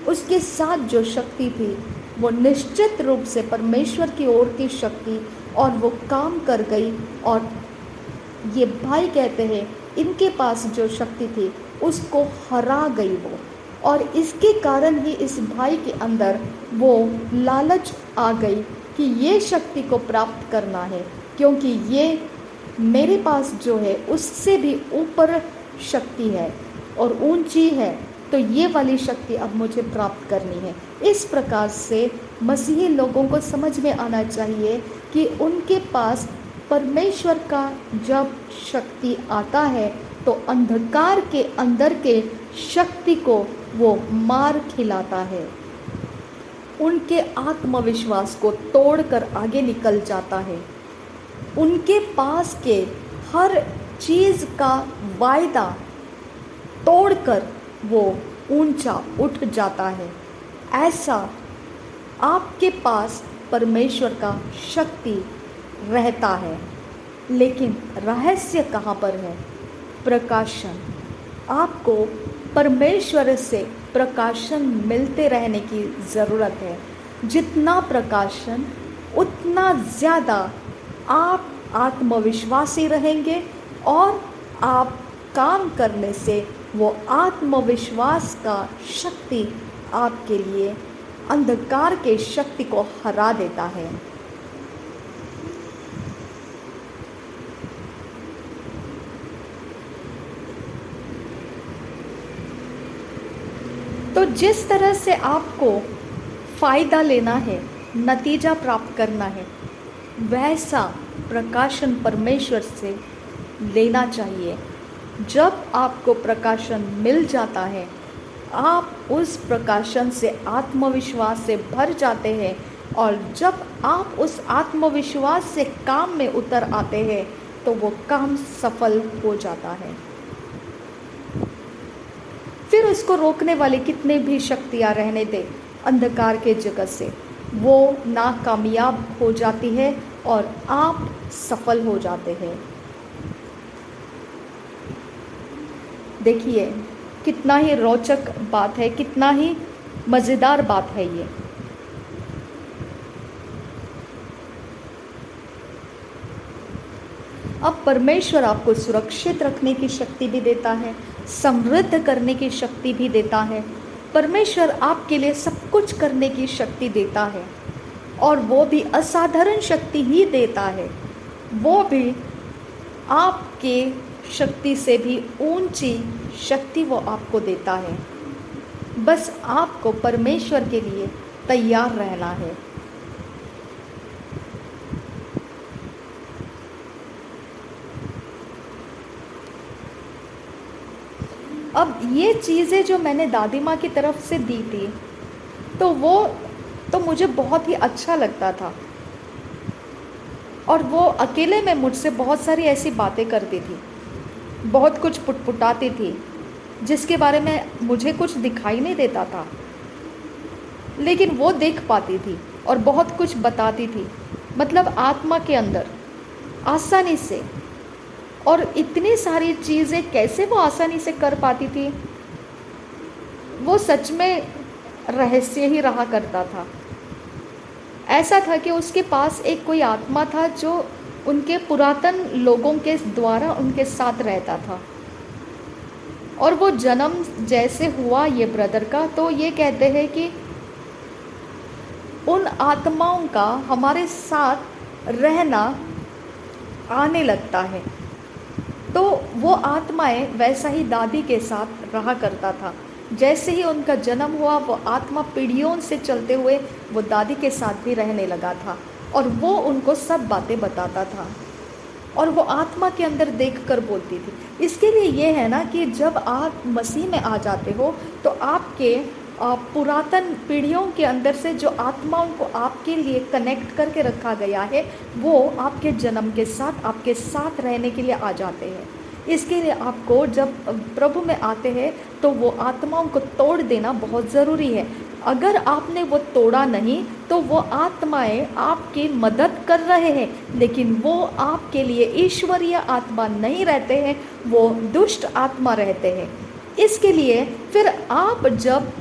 उसके साथ जो शक्ति थी वो निश्चित रूप से परमेश्वर की ओर की शक्ति, और वो काम कर गई। और ये भाई कहते हैं इनके पास जो शक्ति थी उसको हरा गई वो, और इसके कारण ही इस भाई के अंदर वो लालच आ गई कि ये शक्ति को प्राप्त करना है, क्योंकि ये मेरे पास जो है उससे भी ऊपर शक्ति है और ऊंची है, तो ये वाली शक्ति अब मुझे प्राप्त करनी है। इस प्रकार से मसीही लोगों को समझ में आना चाहिए कि उनके पास परमेश्वर का जब शक्ति आता है तो अंधकार के अंदर के शक्ति को वो मार खिलाता है, उनके आत्मविश्वास को तोड़कर आगे निकल जाता है, उनके पास के हर चीज़ का वायदा तोड़कर वो ऊंचा उठ जाता है। ऐसा आपके पास परमेश्वर का शक्ति रहता है। लेकिन रहस्य कहाँ पर है? प्रकाशन। आपको परमेश्वर से प्रकाशन मिलते रहने की ज़रूरत है। जितना प्रकाशन उतना ज़्यादा आप आत्मविश्वासी रहेंगे और आप काम करने से वो आत्मविश्वास का शक्ति आपके लिए अंधकार के शक्ति को हरा देता है। तो जिस तरह से आपको फ़ायदा लेना है, नतीजा प्राप्त करना है, वैसा प्रकाशन परमेश्वर से लेना चाहिए। जब आपको प्रकाशन मिल जाता है, आप उस प्रकाशन से आत्मविश्वास से भर जाते हैं, और जब आप उस आत्मविश्वास से काम में उतर आते हैं तो वो काम सफल हो जाता है। फिर उसको रोकने वाली कितने भी शक्तियाँ रहने दे अंधकार के जगत से, वो नाकामयाब हो जाती है और आप सफल हो जाते हैं। देखिए कितना ही रोचक बात है, कितना ही मज़ेदार बात है ये। अब परमेश्वर आपको सुरक्षित रखने की शक्ति भी देता है, समृद्ध करने की शक्ति भी देता है। परमेश्वर आपके लिए सब कुछ करने की शक्ति देता है, और वो भी असाधारण शक्ति ही देता है। वो भी आपके शक्ति से भी ऊंची शक्ति वो आपको देता है। बस आपको परमेश्वर के लिए तैयार रहना है। अब ये चीज़ें जो मैंने दादी माँ की तरफ से दी थी, तो वो तो मुझे बहुत ही अच्छा लगता था, और वो अकेले में मुझसे बहुत सारी ऐसी बातें करती थी, बहुत कुछ पुटपुटाती थी जिसके बारे में मुझे कुछ दिखाई नहीं देता था, लेकिन वो देख पाती थी और बहुत कुछ बताती थी। मतलब आत्मा के अंदर आसानी से, और इतनी सारी चीज़ें कैसे वो आसानी से कर पाती थी, वो सच में रहस्य ही रहा करता था। ऐसा था कि उसके पास एक कोई आत्मा था जो उनके पुरातन लोगों के द्वारा उनके साथ रहता था, और वो जन्म जैसे हुआ ये ब्रदर का, तो ये कहते हैं कि उन आत्माओं का हमारे साथ रहना आने लगता है। तो वो आत्माएं वैसा ही दादी के साथ रहा करता था। जैसे ही उनका जन्म हुआ, वो आत्मा पीढ़ियों से चलते हुए वो दादी के साथ भी रहने लगा था, और वो उनको सब बातें बताता था, और वो आत्मा के अंदर देखकर बोलती थी। इसके लिए ये है ना कि जब आप मसीह में आ जाते हो, तो आपके पुरातन पीढ़ियों के अंदर से जो आत्माओं को आपके लिए कनेक्ट करके रखा गया है, वो आपके जन्म के साथ आपके साथ रहने के लिए आ जाते हैं। इसके लिए आपको जब प्रभु में आते हैं तो वो आत्माओं को तोड़ देना बहुत ज़रूरी है। अगर आपने वो तोड़ा नहीं तो वो आत्माएं आपकी मदद कर रहे हैं, लेकिन वो आपके लिए ईश्वरीय आत्मा नहीं रहते हैं, वो दुष्ट आत्मा रहते हैं। इसके लिए फिर आप जब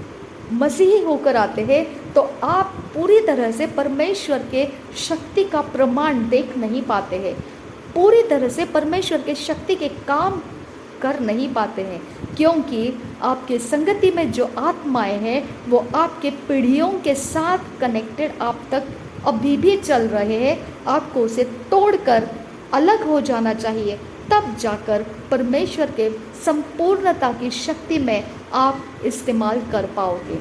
मसीही होकर आते हैं तो आप पूरी तरह से परमेश्वर के शक्ति का प्रमाण देख नहीं पाते हैं, पूरी तरह से परमेश्वर के शक्ति के काम कर नहीं पाते हैं, क्योंकि आपके संगति में जो आत्माएं हैं वो आपके पीढ़ियों के साथ कनेक्टेड आप तक अभी भी चल रहे हैं। आपको उसे तोड़कर अलग हो जाना चाहिए, तब जाकर परमेश्वर के संपूर्णता की शक्ति में आप इस्तेमाल कर पाओगे।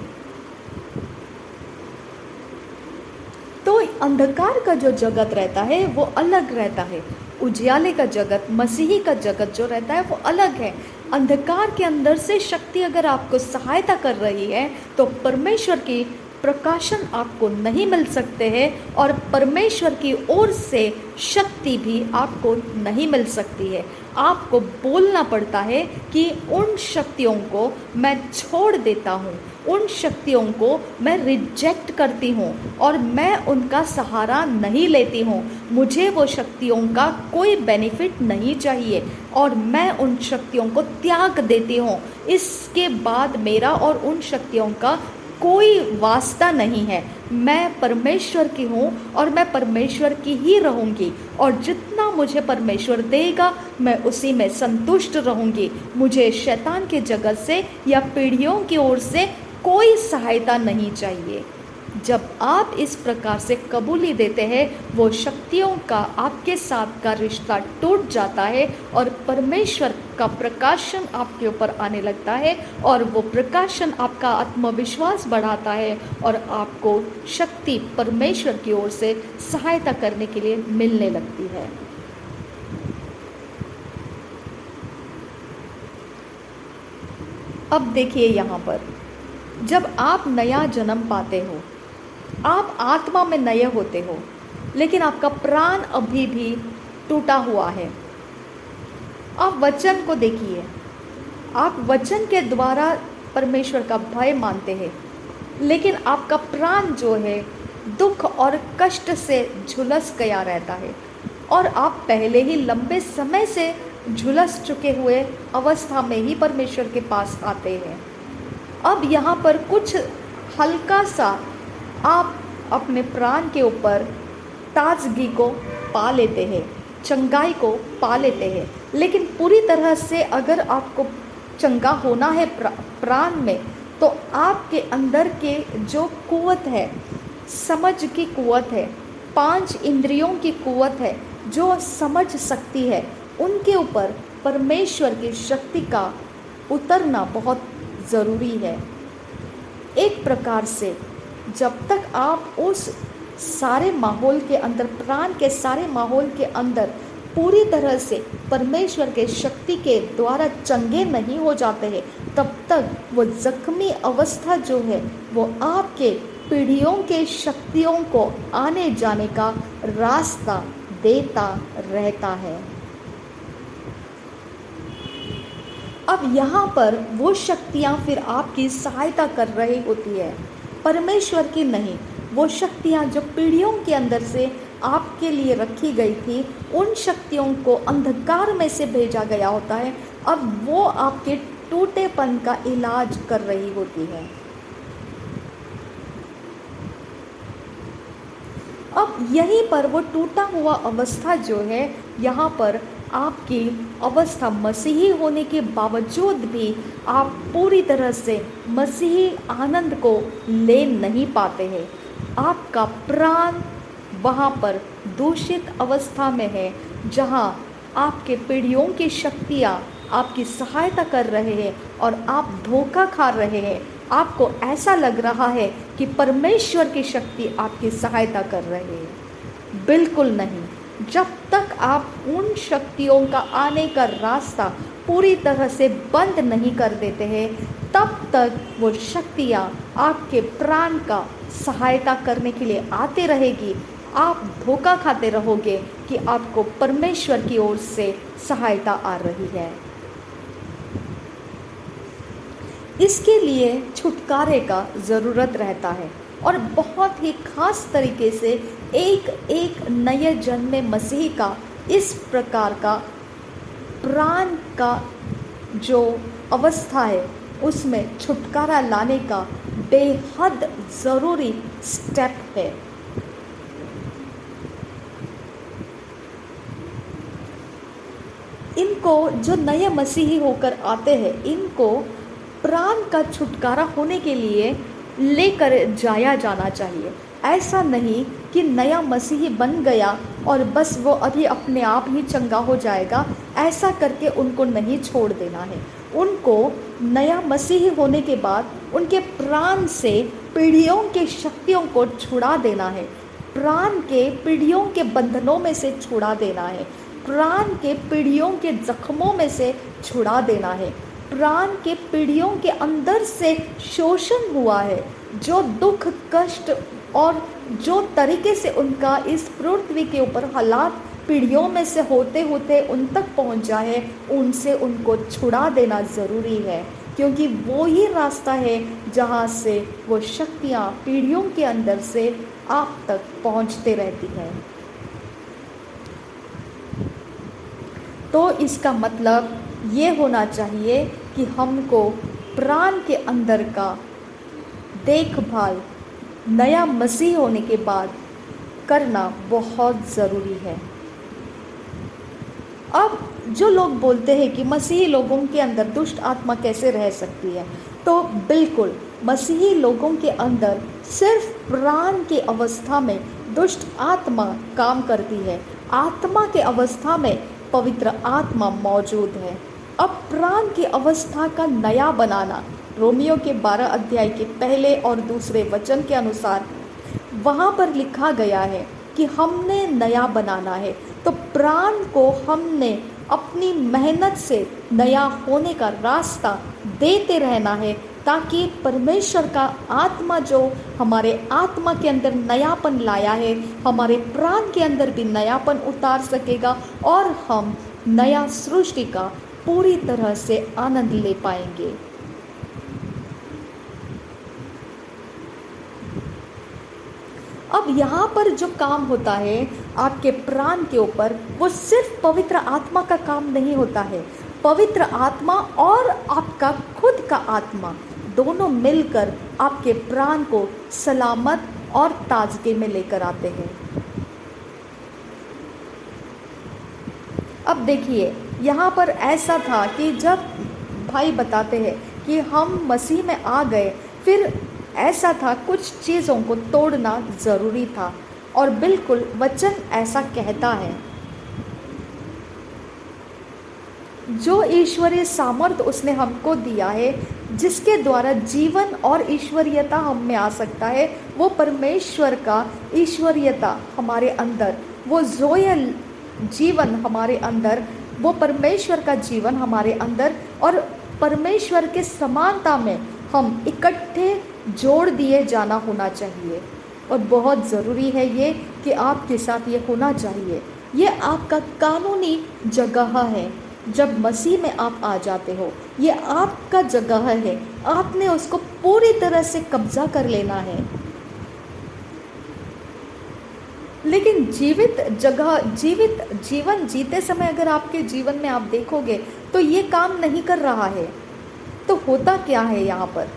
तो अंधकार का जो जगत रहता है वो अलग रहता है, उजियाले का जगत, मसीही का जगत जो रहता है वो अलग है। अंधकार के अंदर से शक्ति अगर आपको सहायता कर रही है तो परमेश्वर की प्रकाशन आपको नहीं मिल सकते हैं और परमेश्वर की ओर से शक्ति भी आपको नहीं मिल सकती है। आपको बोलना पड़ता है कि उन शक्तियों को मैं छोड़ देता हूँ, उन शक्तियों को मैं रिजेक्ट करती हूँ और मैं उनका सहारा नहीं लेती हूँ। मुझे वो शक्तियों का कोई बेनिफिट नहीं चाहिए और मैं उन शक्तियों को त्याग देती हूँ। इसके बाद मेरा और उन शक्तियों का कोई वास्ता नहीं है। मैं परमेश्वर की हूँ और मैं परमेश्वर की ही रहूँगी और जितना मुझे परमेश्वर देगा मैं उसी में संतुष्ट रहूँगी। मुझे शैतान के जगत से या पीढ़ियों की ओर से कोई सहायता नहीं चाहिए। जब आप इस प्रकार से कबूली देते हैं, वो शक्तियों का आपके साथ का रिश्ता टूट जाता है और परमेश्वर का प्रकाशन आपके ऊपर आने लगता है और वो प्रकाशन आपका आत्मविश्वास बढ़ाता है और आपको शक्ति परमेश्वर की ओर से सहायता करने के लिए मिलने लगती है। अब देखिए यहाँ पर, जब आप नया जन्म पाते हो, आप आत्मा में नए होते हो, लेकिन आपका प्राण अभी भी टूटा हुआ है। आप वचन को देखिए, आप वचन के द्वारा परमेश्वर का भय मानते हैं, लेकिन आपका प्राण जो है दुख और कष्ट से झुलस गया रहता है और आप पहले ही लंबे समय से झुलस चुके हुए अवस्था में ही परमेश्वर के पास आते हैं। अब यहाँ पर कुछ हल्का सा आप अपने प्राण के ऊपर ताजगी को पा लेते हैं, चंगाई को पा लेते हैं, लेकिन पूरी तरह से अगर आपको चंगा होना है प्राण में, तो आपके अंदर के जो कुव्वत है, समझ की कुव्वत है, 5 इंद्रियों की कुव्वत है जो समझ सकती है, उनके ऊपर परमेश्वर की शक्ति का उतरना बहुत ज़रूरी है। एक प्रकार से जब तक आप उस सारे माहौल के अंदर, प्राण के सारे माहौल के अंदर पूरी तरह से परमेश्वर के शक्ति के द्वारा चंगे नहीं हो जाते हैं, तब तक वो जख्मी अवस्था जो है वो आपके पीढ़ियों के शक्तियों को आने जाने का रास्ता देता रहता है। अब यहाँ पर वो शक्तियाँ फिर आपकी सहायता कर रही होती है, परमेश्वर की नहीं। वो शक्तियाँ जो पीढ़ियों के अंदर से आपके लिए रखी गई थी, उन शक्तियों को अंधकार में से भेजा गया होता है। अब वो आपके टूटेपन का इलाज कर रही होती है। अब यहीं पर वो टूटा हुआ अवस्था जो है, यहाँ पर आपकी अवस्था मसीही होने के बावजूद भी आप पूरी तरह से मसीही आनंद को ले नहीं पाते हैं। आपका प्राण वहाँ पर दूषित अवस्था में है, जहाँ आपके पीढ़ियों की शक्तियाँ आपकी सहायता कर रहे हैं और आप धोखा खा रहे हैं। आपको ऐसा लग रहा है कि परमेश्वर की शक्ति आपकी सहायता कर रही है। बिल्कुल नहीं। जब तक आप उन शक्तियों का आने का रास्ता पूरी तरह से बंद नहीं कर देते हैं, तब तक वो शक्तियाँ आपके प्राण का सहायता करने के लिए आते रहेगी। आप धोखा खाते रहोगे कि आपको परमेश्वर की ओर से सहायता आ रही है। इसके लिए छुटकारे का ज़रूरत रहता है और बहुत ही खास तरीके से एक नए जन्मे मसीही का इस प्रकार का प्राण का जो अवस्था है, उसमें छुटकारा लाने का बेहद ज़रूरी स्टेप है। इनको, जो नए मसीही होकर आते हैं, इनको प्राण का छुटकारा होने के लिए लेकर जाया जाना चाहिए। ऐसा नहीं कि नया मसीही बन गया और बस वो अभी अपने आप ही चंगा हो जाएगा, ऐसा करके उनको नहीं छोड़ देना है। उनको नया मसीही होने के बाद उनके प्राण से पीढ़ियों के शक्तियों को छुड़ा देना है, प्राण के पीढ़ियों के बंधनों में से छुड़ा देना है। प्राण के पीढ़ियों के जख्मों में से छुड़ा देना है। प्राण के पीढ़ियों के अंदर से शोषण हुआ है, जो दुख कष्ट और जो तरीके से उनका इस पृथ्वी के ऊपर हालात पीढ़ियों में से होते होते उन तक पहुंचा है, उनसे उनको छुड़ा देना ज़रूरी है, क्योंकि वो ही रास्ता है जहाँ से वो शक्तियाँ पीढ़ियों के अंदर से आप तक पहुँचते रहती हैं। तो इसका मतलब ये होना चाहिए कि हमको प्राण के अंदर का देखभाल नया मसीह होने के बाद करना बहुत ज़रूरी है। अब जो लोग बोलते हैं कि मसीही लोगों के अंदर दुष्ट आत्मा कैसे रह सकती है, तो बिल्कुल मसीही लोगों के अंदर सिर्फ प्राण की अवस्था में दुष्ट आत्मा काम करती है। आत्मा के अवस्था में पवित्र आत्मा मौजूद है। अब प्राण की अवस्था का नया बनाना, रोमियो के 12 अध्याय के पहले और दूसरे वचन के अनुसार वहाँ पर लिखा गया है कि हमने नया बनाना है। तो प्राण को हमने अपनी मेहनत से नया होने का रास्ता देते रहना है, ताकि परमेश्वर का आत्मा जो हमारे आत्मा के अंदर नयापन लाया है, हमारे प्राण के अंदर भी नयापन उतार सकेगा और हम नया सृष्टि का पूरी तरह से आनंद ले पाएंगे। अब यहाँ पर जो काम होता है आपके प्राण के ऊपर, वो सिर्फ पवित्र आत्मा का काम नहीं होता है। पवित्र आत्मा और आपका खुद का आत्मा दोनों मिलकर आपके प्राण को सलामत और ताजगी में लेकर आते हैं। अब देखिए, यहाँ पर ऐसा था कि जब भाई बताते हैं कि हम मसीह में आ गए, फिर ऐसा था कुछ चीज़ों को तोड़ना ज़रूरी था, और बिल्कुल वचन ऐसा कहता है। जो ईश्वरीय सामर्थ्य उसने हमको दिया है, जिसके द्वारा जीवन और ईश्वरीयता हम में आ सकता है, वो परमेश्वर का ईश्वरीयता हमारे अंदर, वो जोयल जीवन हमारे अंदर, वो परमेश्वर का जीवन हमारे अंदर, और परमेश्वर के समानता में हम इकट्ठे जोड़ दिए जाना होना चाहिए। और बहुत ज़रूरी है ये कि आपके साथ ये होना चाहिए। ये आपका कानूनी जगह है। जब मसीह में आप आ जाते हो, ये आपका जगह है, आपने उसको पूरी तरह से कब्जा कर लेना है। लेकिन जीवित जीवन जीते समय अगर आपके जीवन में आप देखोगे तो ये काम नहीं कर रहा है। तो होता क्या है, यहाँ पर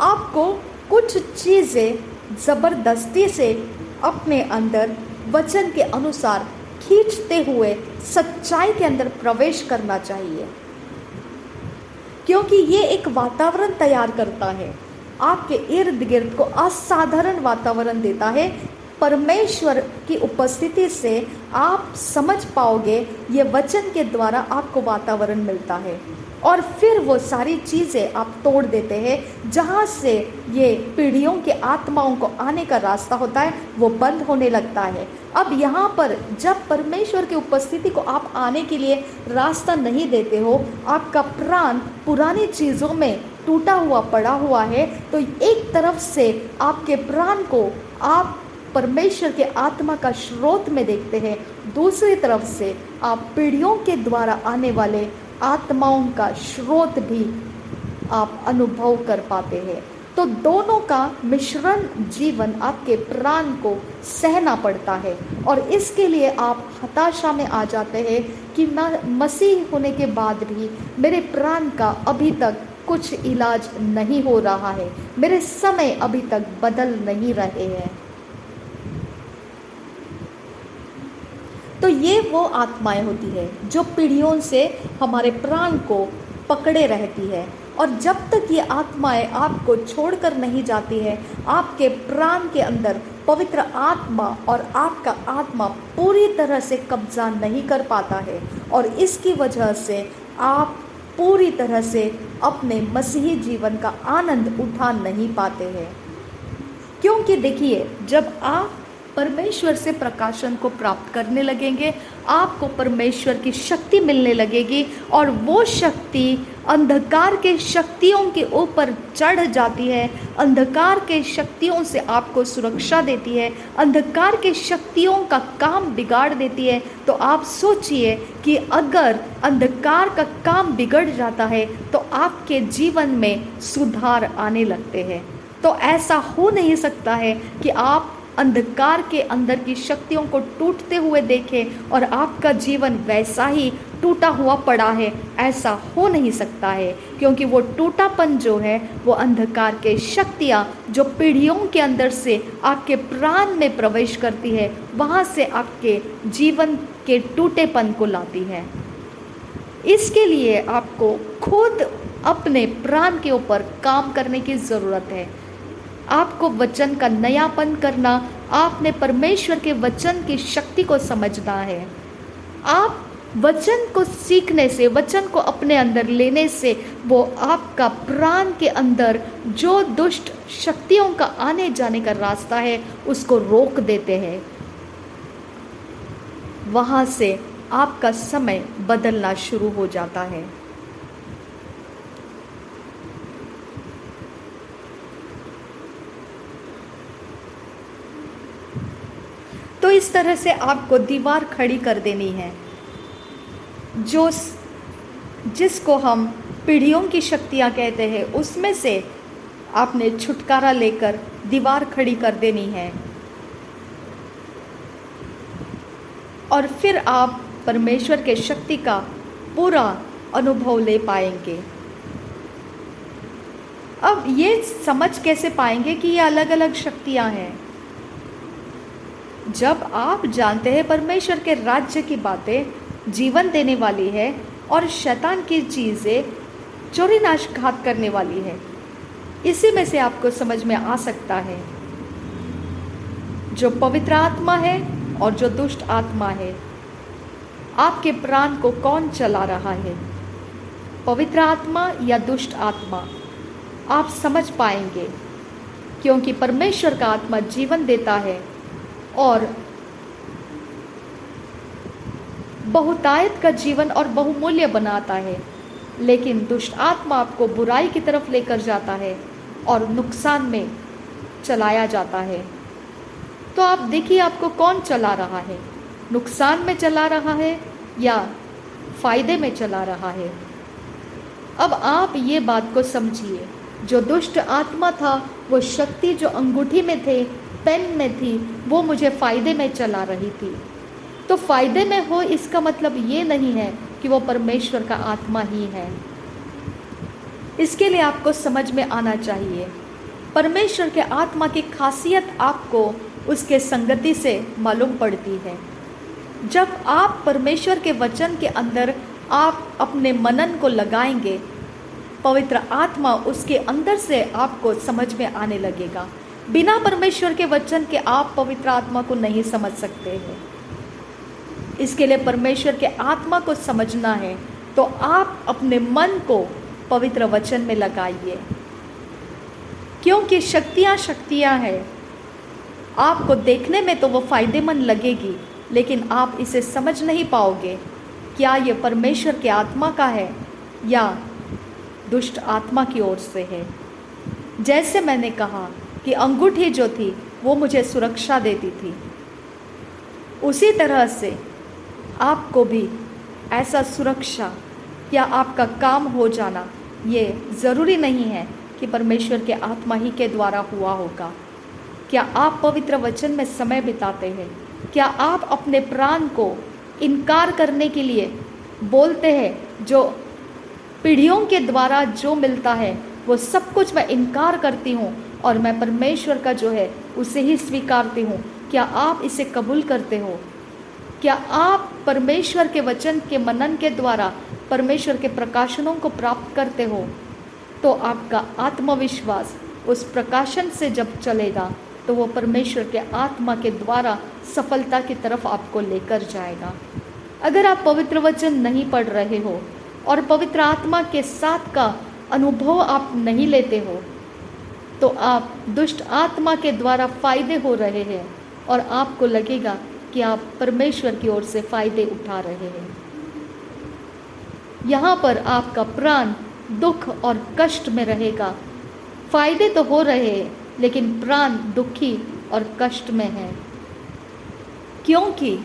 आपको कुछ चीज़ें ज़बरदस्ती से अपने अंदर वचन के अनुसार खींचते हुए सच्चाई के अंदर प्रवेश करना चाहिए, क्योंकि ये एक वातावरण तैयार करता है, आपके इर्द गिर्द को असाधारण वातावरण देता है। परमेश्वर की उपस्थिति से आप समझ पाओगे, ये वचन के द्वारा आपको वातावरण मिलता है, और फिर वो सारी चीज़ें आप तोड़ देते हैं। जहाँ से ये पीढ़ियों के आत्माओं को आने का रास्ता होता है, वो बंद होने लगता है। अब यहाँ पर जब परमेश्वर की उपस्थिति को आप आने के लिए रास्ता नहीं देते हो, आपका प्राण पुरानी चीज़ों में टूटा हुआ पड़ा हुआ है, तो एक तरफ से आपके प्राण को आप परमेश्वर के आत्मा का स्रोत में देखते हैं, दूसरी तरफ से आप पीढ़ियों के द्वारा आने वाले आत्माओं का स्रोत भी आप अनुभव कर पाते हैं। तो दोनों का मिश्रण जीवन आपके प्राण को सहना पड़ता है, और इसके लिए आप हताशा में आ जाते हैं कि मसीह होने के बाद भी मेरे प्राण का अभी तक कुछ इलाज नहीं हो रहा है, मेरे समय अभी तक बदल नहीं रहे हैं। तो ये वो आत्माएं होती है जो पीढ़ियों से हमारे प्राण को पकड़े रहती है, और जब तक ये आत्माएं आपको छोड़कर नहीं जाती है, आपके प्राण के अंदर पवित्र आत्मा और आपका आत्मा पूरी तरह से कब्जा नहीं कर पाता है, और इसकी वजह से आप पूरी तरह से अपने मसीही जीवन का आनंद उठा नहीं पाते हैं। क्योंकि देखिए, जब आप परमेश्वर से प्रकाशन को प्राप्त करने लगेंगे, आपको परमेश्वर की शक्ति मिलने लगेगी और वो शक्ति अंधकार के शक्तियों के ऊपर चढ़ जाती है, अंधकार के शक्तियों से आपको सुरक्षा देती है, अंधकार के शक्तियों का काम बिगाड़ देती है। तो आप सोचिए कि अगर अंधकार का काम बिगड़ जाता है तो आपके जीवन में सुधार आने लगते हैं। तो ऐसा हो नहीं सकता है कि आप अंधकार के अंदर की शक्तियों को टूटते हुए देखें और आपका जीवन वैसा ही टूटा हुआ पड़ा है। ऐसा हो नहीं सकता है, क्योंकि वो टूटापन जो है वो अंधकार के शक्तियाँ जो पीढ़ियों के अंदर से आपके प्राण में प्रवेश करती है, वहाँ से आपके जीवन के टूटेपन को लाती है। इसके लिए आपको खुद अपने प्राण के ऊपर काम करने की ज़रूरत है। आपको वचन का नयापन करना, आपने परमेश्वर के वचन की शक्ति को समझना है। आप वचन को सीखने से, वचन को अपने अंदर लेने से वो आपका प्राण के अंदर जो दुष्ट शक्तियों का आने जाने का रास्ता है उसको रोक देते हैं। वहाँ से आपका समय बदलना शुरू हो जाता है। तो इस तरह से आपको दीवार खड़ी कर देनी है, जिसको हम पीढ़ियों की शक्तियाँ कहते हैं, उसमें से आपने छुटकारा लेकर दीवार खड़ी कर देनी है। और फिर आप परमेश्वर के शक्ति का पूरा अनुभव ले पाएंगे। अब ये समझ कैसे पाएंगे कि ये अलग अलग शक्तियाँ हैं? जब आप जानते हैं परमेश्वर के राज्य की बातें जीवन देने वाली है और शैतान की चीज़ें चोरी नाश घात करने वाली है, इसी में से आपको समझ में आ सकता है जो पवित्र आत्मा है और जो दुष्ट आत्मा है। आपके प्राण को कौन चला रहा है, पवित्र आत्मा या दुष्ट आत्मा? आप समझ पाएंगे, क्योंकि परमेश्वर का आत्मा जीवन देता है और बहुतायत का जीवन और बहुमूल्य बनाता है, लेकिन दुष्ट आत्मा आपको बुराई की तरफ लेकर जाता है और नुकसान में चलाया जाता है। तो आप देखिए आपको कौन चला रहा है, नुकसान में चला रहा है या फायदे में चला रहा है? अब आप ये बात को समझिए, जो दुष्ट आत्मा था वो शक्ति जो अंगूठी में थे, पेन में थी, वो मुझे फ़ायदे में चला रही थी। तो फ़ायदे में हो इसका मतलब ये नहीं है कि वो परमेश्वर का आत्मा ही है। इसके लिए आपको समझ में आना चाहिए, परमेश्वर के आत्मा की खासियत आपको उसके संगति से मालूम पड़ती है। जब आप परमेश्वर के वचन के अंदर आप अपने मनन को लगाएंगे, पवित्र आत्मा उसके अंदर से आपको समझ में आने लगेगा। बिना परमेश्वर के वचन के आप पवित्र आत्मा को नहीं समझ सकते हैं। इसके लिए परमेश्वर के आत्मा को समझना है तो आप अपने मन को पवित्र वचन में लगाइए, क्योंकि शक्तियाँ हैं। आपको देखने में तो वो फ़ायदेमंद लगेगी, लेकिन आप इसे समझ नहीं पाओगे क्या ये परमेश्वर के आत्मा का है या दुष्ट आत्मा की ओर से है। जैसे मैंने कहा कि अंगूठी जो थी वो मुझे सुरक्षा देती थी, उसी तरह से आपको भी ऐसा सुरक्षा या आपका काम हो जाना ये ज़रूरी नहीं है कि परमेश्वर के आत्मा ही के द्वारा हुआ होगा। क्या आप पवित्र वचन में समय बिताते हैं? क्या आप अपने प्राण को इनकार करने के लिए बोलते हैं, जो पीढ़ियों के द्वारा जो मिलता है वो सब कुछ मैं इनकार करती हूँ और मैं परमेश्वर का जो है उसे ही स्वीकारती हूँ? क्या आप इसे कबूल करते हो? क्या आप परमेश्वर के वचन के मनन के द्वारा परमेश्वर के प्रकाशनों को प्राप्त करते हो? तो आपका आत्मविश्वास उस प्रकाशन से जब चलेगा तो वो परमेश्वर के आत्मा के द्वारा सफलता की तरफ आपको लेकर जाएगा। अगर आप पवित्र वचन नहीं पढ़ रहे हो और पवित्र आत्मा के साथ का अनुभव आप नहीं लेते हो, तो आप दुष्ट आत्मा के द्वारा फ़ायदे हो रहे हैं और आपको लगेगा कि आप परमेश्वर की ओर से फ़ायदे उठा रहे हैं। यहाँ पर आपका प्राण दुख और कष्ट में रहेगा। फ़ायदे तो हो रहे हैं, लेकिन प्राण दुखी और कष्ट में है। क्योंकि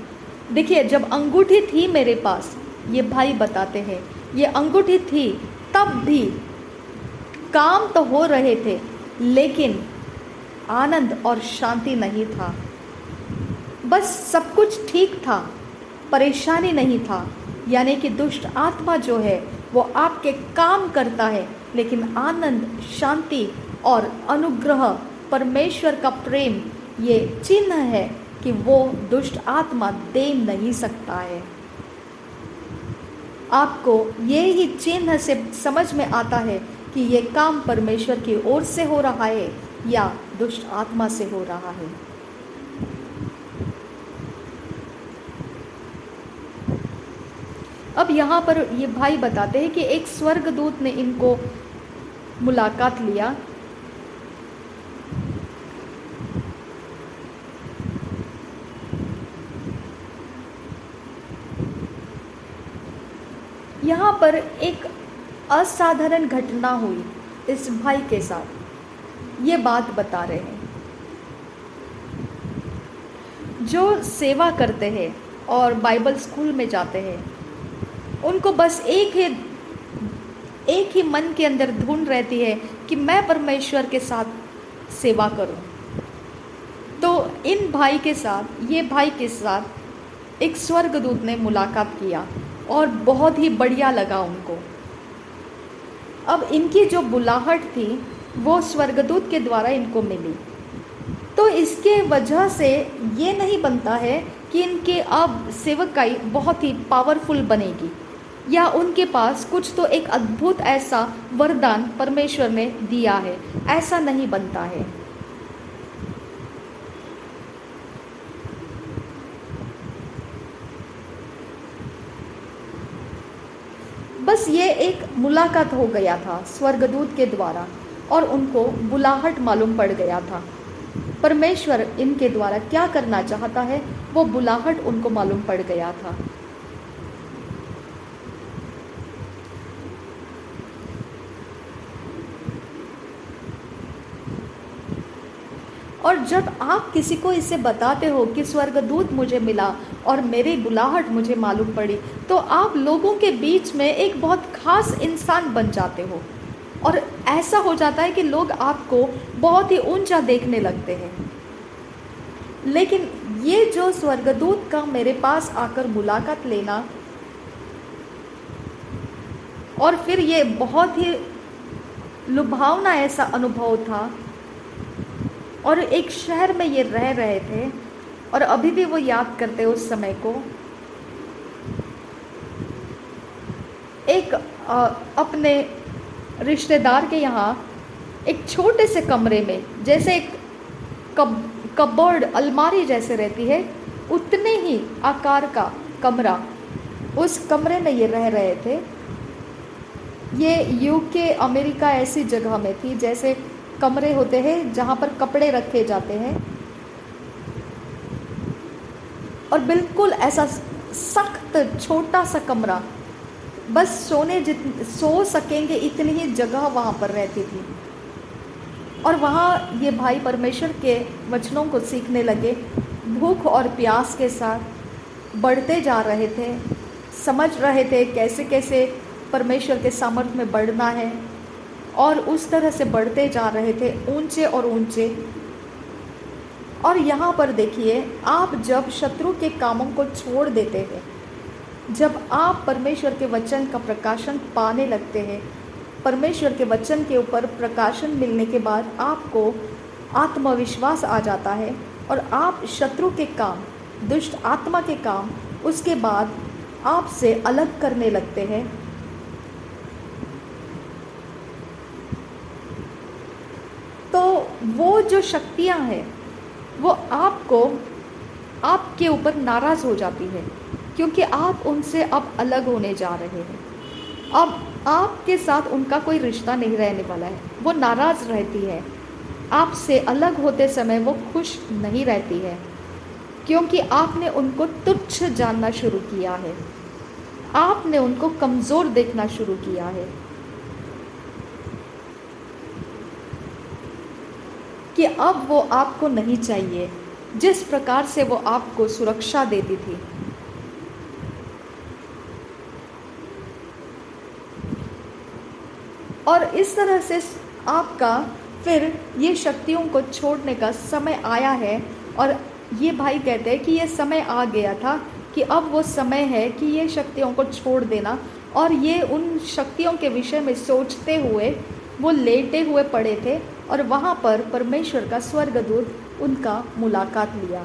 देखिए, जब अंगूठी थी मेरे पास, ये भाई बताते हैं, ये अंगूठी थी, तब भी काम तो हो रहे थे, लेकिन आनंद और शांति नहीं था। बस सब कुछ ठीक था, परेशानी नहीं था। यानी कि दुष्ट आत्मा जो है वो आपके काम करता है, लेकिन आनंद, शांति और अनुग्रह, परमेश्वर का प्रेम, ये चिन्ह है कि वो दुष्ट आत्मा दे नहीं सकता है। आपको ये ही चिन्ह से समझ में आता है कि ये काम परमेश्वर की ओर से हो रहा है या दुष्ट आत्मा से हो रहा है। अब यहाँ पर ये भाई बताते हैं कि एक स्वर्गदूत ने इनको मुलाकात लिया। यहाँ पर एक असाधारण घटना हुई इस भाई के साथ। ये बात बता रहे हैं, जो सेवा करते हैं और बाइबल स्कूल में जाते हैं, उनको बस एक ही मन के अंदर धुन रहती है कि मैं परमेश्वर के साथ सेवा करूं। तो इन भाई के साथ, ये भाई के साथ एक स्वर्गदूत ने मुलाकात किया और बहुत ही बढ़िया लगा उनको। अब इनकी जो बुलाहट थी वो स्वर्गदूत के द्वारा इनको मिली। तो इसके वजह से ये नहीं बनता है कि इनके अब सेवकाई बहुत ही पावरफुल बनेगी या उनके पास कुछ तो एक अद्भुत ऐसा वरदान परमेश्वर ने दिया है, ऐसा नहीं बनता है। बस ये एक मुलाकात हो गया था स्वर्गदूत के द्वारा और उनको बुलाहट मालूम पड़ गया था। परमेश्वर इनके द्वारा क्या करना चाहता है वो बुलाहट उनको मालूम पड़ गया था। और जब आप किसी को इसे बताते हो कि स्वर्गदूत मुझे मिला और मेरी बुलाहट मुझे मालूम पड़ी, तो आप लोगों के बीच में एक बहुत खास इंसान बन जाते हो और ऐसा हो जाता है कि लोग आपको बहुत ही ऊंचा देखने लगते हैं। लेकिन ये जो स्वर्गदूत का मेरे पास आकर मुलाकात लेना और फिर ये बहुत ही लुभावना ऐसा अनुभव था, और एक शहर में ये रह रहे थे और अभी भी वो याद करते उस समय को। एक अपने रिश्तेदार के यहाँ एक छोटे से कमरे में, जैसे एक कबर्ड, अलमारी जैसे रहती है, उतने ही आकार का कमरा, उस कमरे में ये रह रहे थे। ये यूके, अमेरिका ऐसी जगह में थी जैसे कमरे होते हैं जहाँ पर कपड़े रखे जाते हैं, और बिल्कुल ऐसा सख्त छोटा सा कमरा, बस सो सकेंगे इतनी ही जगह वहाँ पर रहती थी। और वहाँ ये भाई परमेश्वर के वचनों को सीखने लगे, भूख और प्यास के साथ बढ़ते जा रहे थे, समझ रहे थे कैसे कैसे परमेश्वर के सामर्थ्य में बढ़ना है, और उस तरह से बढ़ते जा रहे थे ऊंचे और ऊंचे। और यहाँ पर देखिए, आप जब शत्रु के कामों को छोड़ देते हैं, जब आप परमेश्वर के वचन का प्रकाशन पाने लगते हैं, परमेश्वर के वचन के ऊपर प्रकाशन मिलने के बाद आपको आत्मविश्वास आ जाता है और आप शत्रु के काम, दुष्ट आत्मा के काम उसके बाद आपसे अलग करने लगते हैं। तो वो जो शक्तियाँ हैं वो आपके ऊपर नाराज़ हो जाती है, क्योंकि आप उनसे अब अलग होने जा रहे हैं। अब आपके साथ उनका कोई रिश्ता नहीं रहने वाला है। वो नाराज़ रहती है, आपसे अलग होते समय वो खुश नहीं रहती है। क्योंकि आपने उनको तुच्छ जानना शुरू किया है, आपने उनको कमज़ोर देखना शुरू किया है, कि अब वो आपको नहीं चाहिए जिस प्रकार से वो आपको सुरक्षा देती थी। और इस तरह से आपका फिर ये शक्तियों को छोड़ने का समय आया है। और ये भाई कहते हैं कि ये समय आ गया था कि अब वो समय है कि ये शक्तियों को छोड़ देना। और ये उन शक्तियों के विषय में सोचते हुए वो लेटे हुए पड़े थे और वहाँ पर परमेश्वर का स्वर्गदूत उनका मुलाकात लिया।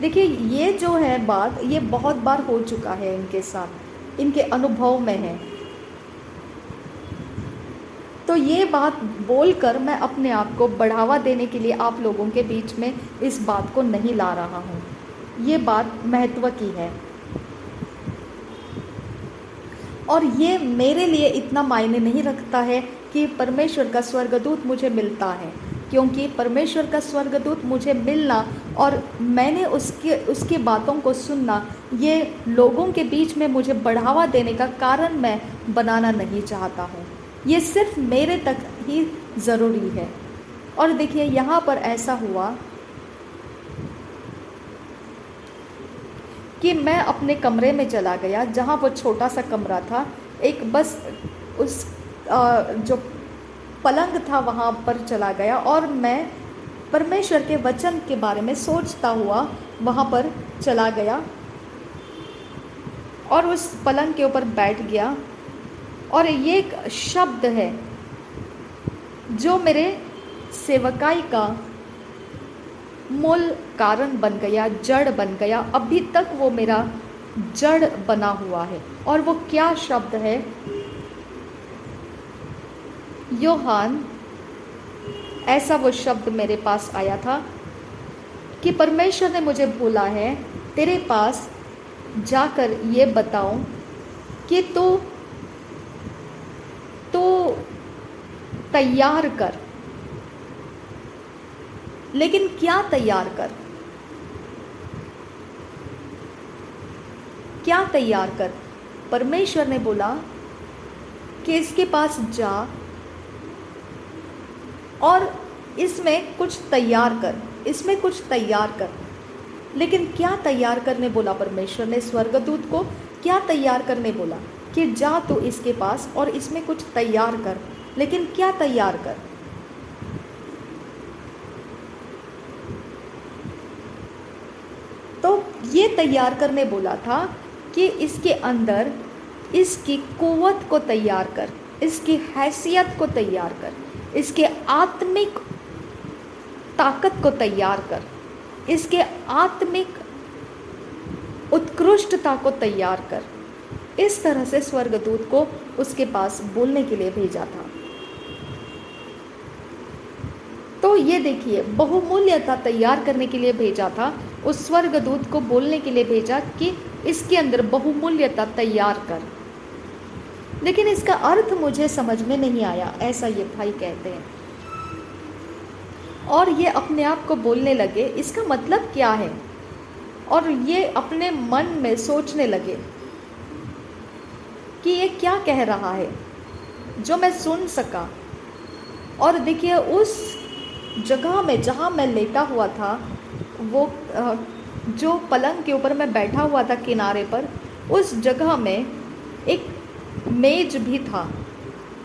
देखिए, ये जो है बात, ये बहुत बार हो चुका है इनके साथ, इनके अनुभव में है। तो ये बात बोलकर मैं अपने आप को बढ़ावा देने के लिए आप लोगों के बीच में इस बात को नहीं ला रहा हूँ। ये बात महत्व की है और ये मेरे लिए इतना मायने नहीं रखता है कि परमेश्वर का स्वर्गदूत मुझे मिलता है, क्योंकि परमेश्वर का स्वर्गदूत मुझे मिलना और मैंने उसकी बातों को सुनना, ये लोगों के बीच में मुझे बढ़ावा देने का कारण मैं बनाना नहीं चाहता हूँ। ये सिर्फ मेरे तक ही ज़रूरी है। और देखिए, यहाँ पर ऐसा हुआ कि मैं अपने कमरे में चला गया, जहाँ वो छोटा सा कमरा था, एक बस उस जो पलंग था वहाँ पर चला गया और मैं परमेश्वर के वचन के बारे में सोचता हुआ वहाँ पर चला गया और उस पलंग के ऊपर बैठ गया। और ये एक शब्द है जो मेरे सेवकाई का मूल कारण बन गया, जड़ बन गया। अभी तक वो मेरा जड़ बना हुआ है। और वो क्या शब्द है? योहान, ऐसा वो शब्द मेरे पास आया था कि परमेश्वर ने मुझे बोला है तेरे पास जाकर ये बताऊं कि तू तैयार कर। लेकिन क्या तैयार कर? क्या तैयार कर? परमेश्वर ने बोला कि इसके पास जा और इसमें कुछ तैयार कर, इसमें कुछ तैयार कर। लेकिन क्या तैयार करने बोला परमेश्वर ने स्वर्गदूत को? क्या तैयार करने बोला? कि जा तू इसके पास और इसमें कुछ तैयार कर। लेकिन क्या तैयार कर? तो ये तैयार करने बोला था कि इसके अंदर इसकी कुव्वत को तैयार कर, इसकी हैसियत को तैयार कर, इसके आत्मिक ताकत को तैयार कर, इसके आत्मिक उत्कृष्टता को तैयार कर। इस तरह से स्वर्गदूत को उसके पास बोलने के लिए भेजा था। तो ये देखिए, बहुमूल्यता तैयार करने के लिए भेजा था, उस स्वर्गदूत को बोलने के लिए भेजा कि इसके अंदर बहुमूल्यता तैयार कर। लेकिन इसका अर्थ मुझे समझ में नहीं आया, ऐसा ये भाई कहते हैं। और ये अपने आप को बोलने लगे इसका मतलब क्या है, और ये अपने मन में सोचने लगे कि ये क्या कह रहा है जो मैं सुन सका। और देखिए, उस जगह में जहाँ मैं लेटा हुआ था, वो जो पलंग के ऊपर मैं बैठा हुआ था किनारे पर, उस जगह में एक मेज भी था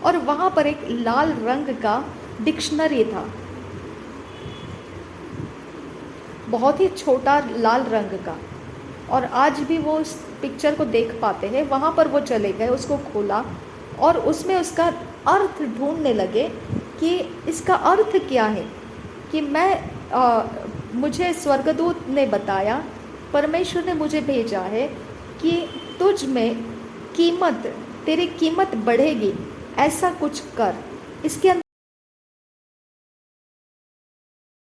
और वहाँ पर एक लाल रंग का डिक्शनरी था, बहुत ही छोटा लाल रंग का। और आज भी वो उस पिक्चर को देख पाते हैं। वहाँ पर वो चले गए, उसको खोला और उसमें उसका अर्थ ढूंढने लगे कि इसका अर्थ क्या है। कि मुझे स्वर्गदूत ने बताया, परमेश्वर ने मुझे भेजा है कि तुझ में कीमत, तेरी कीमत बढ़ेगी, ऐसा कुछ कर। इसके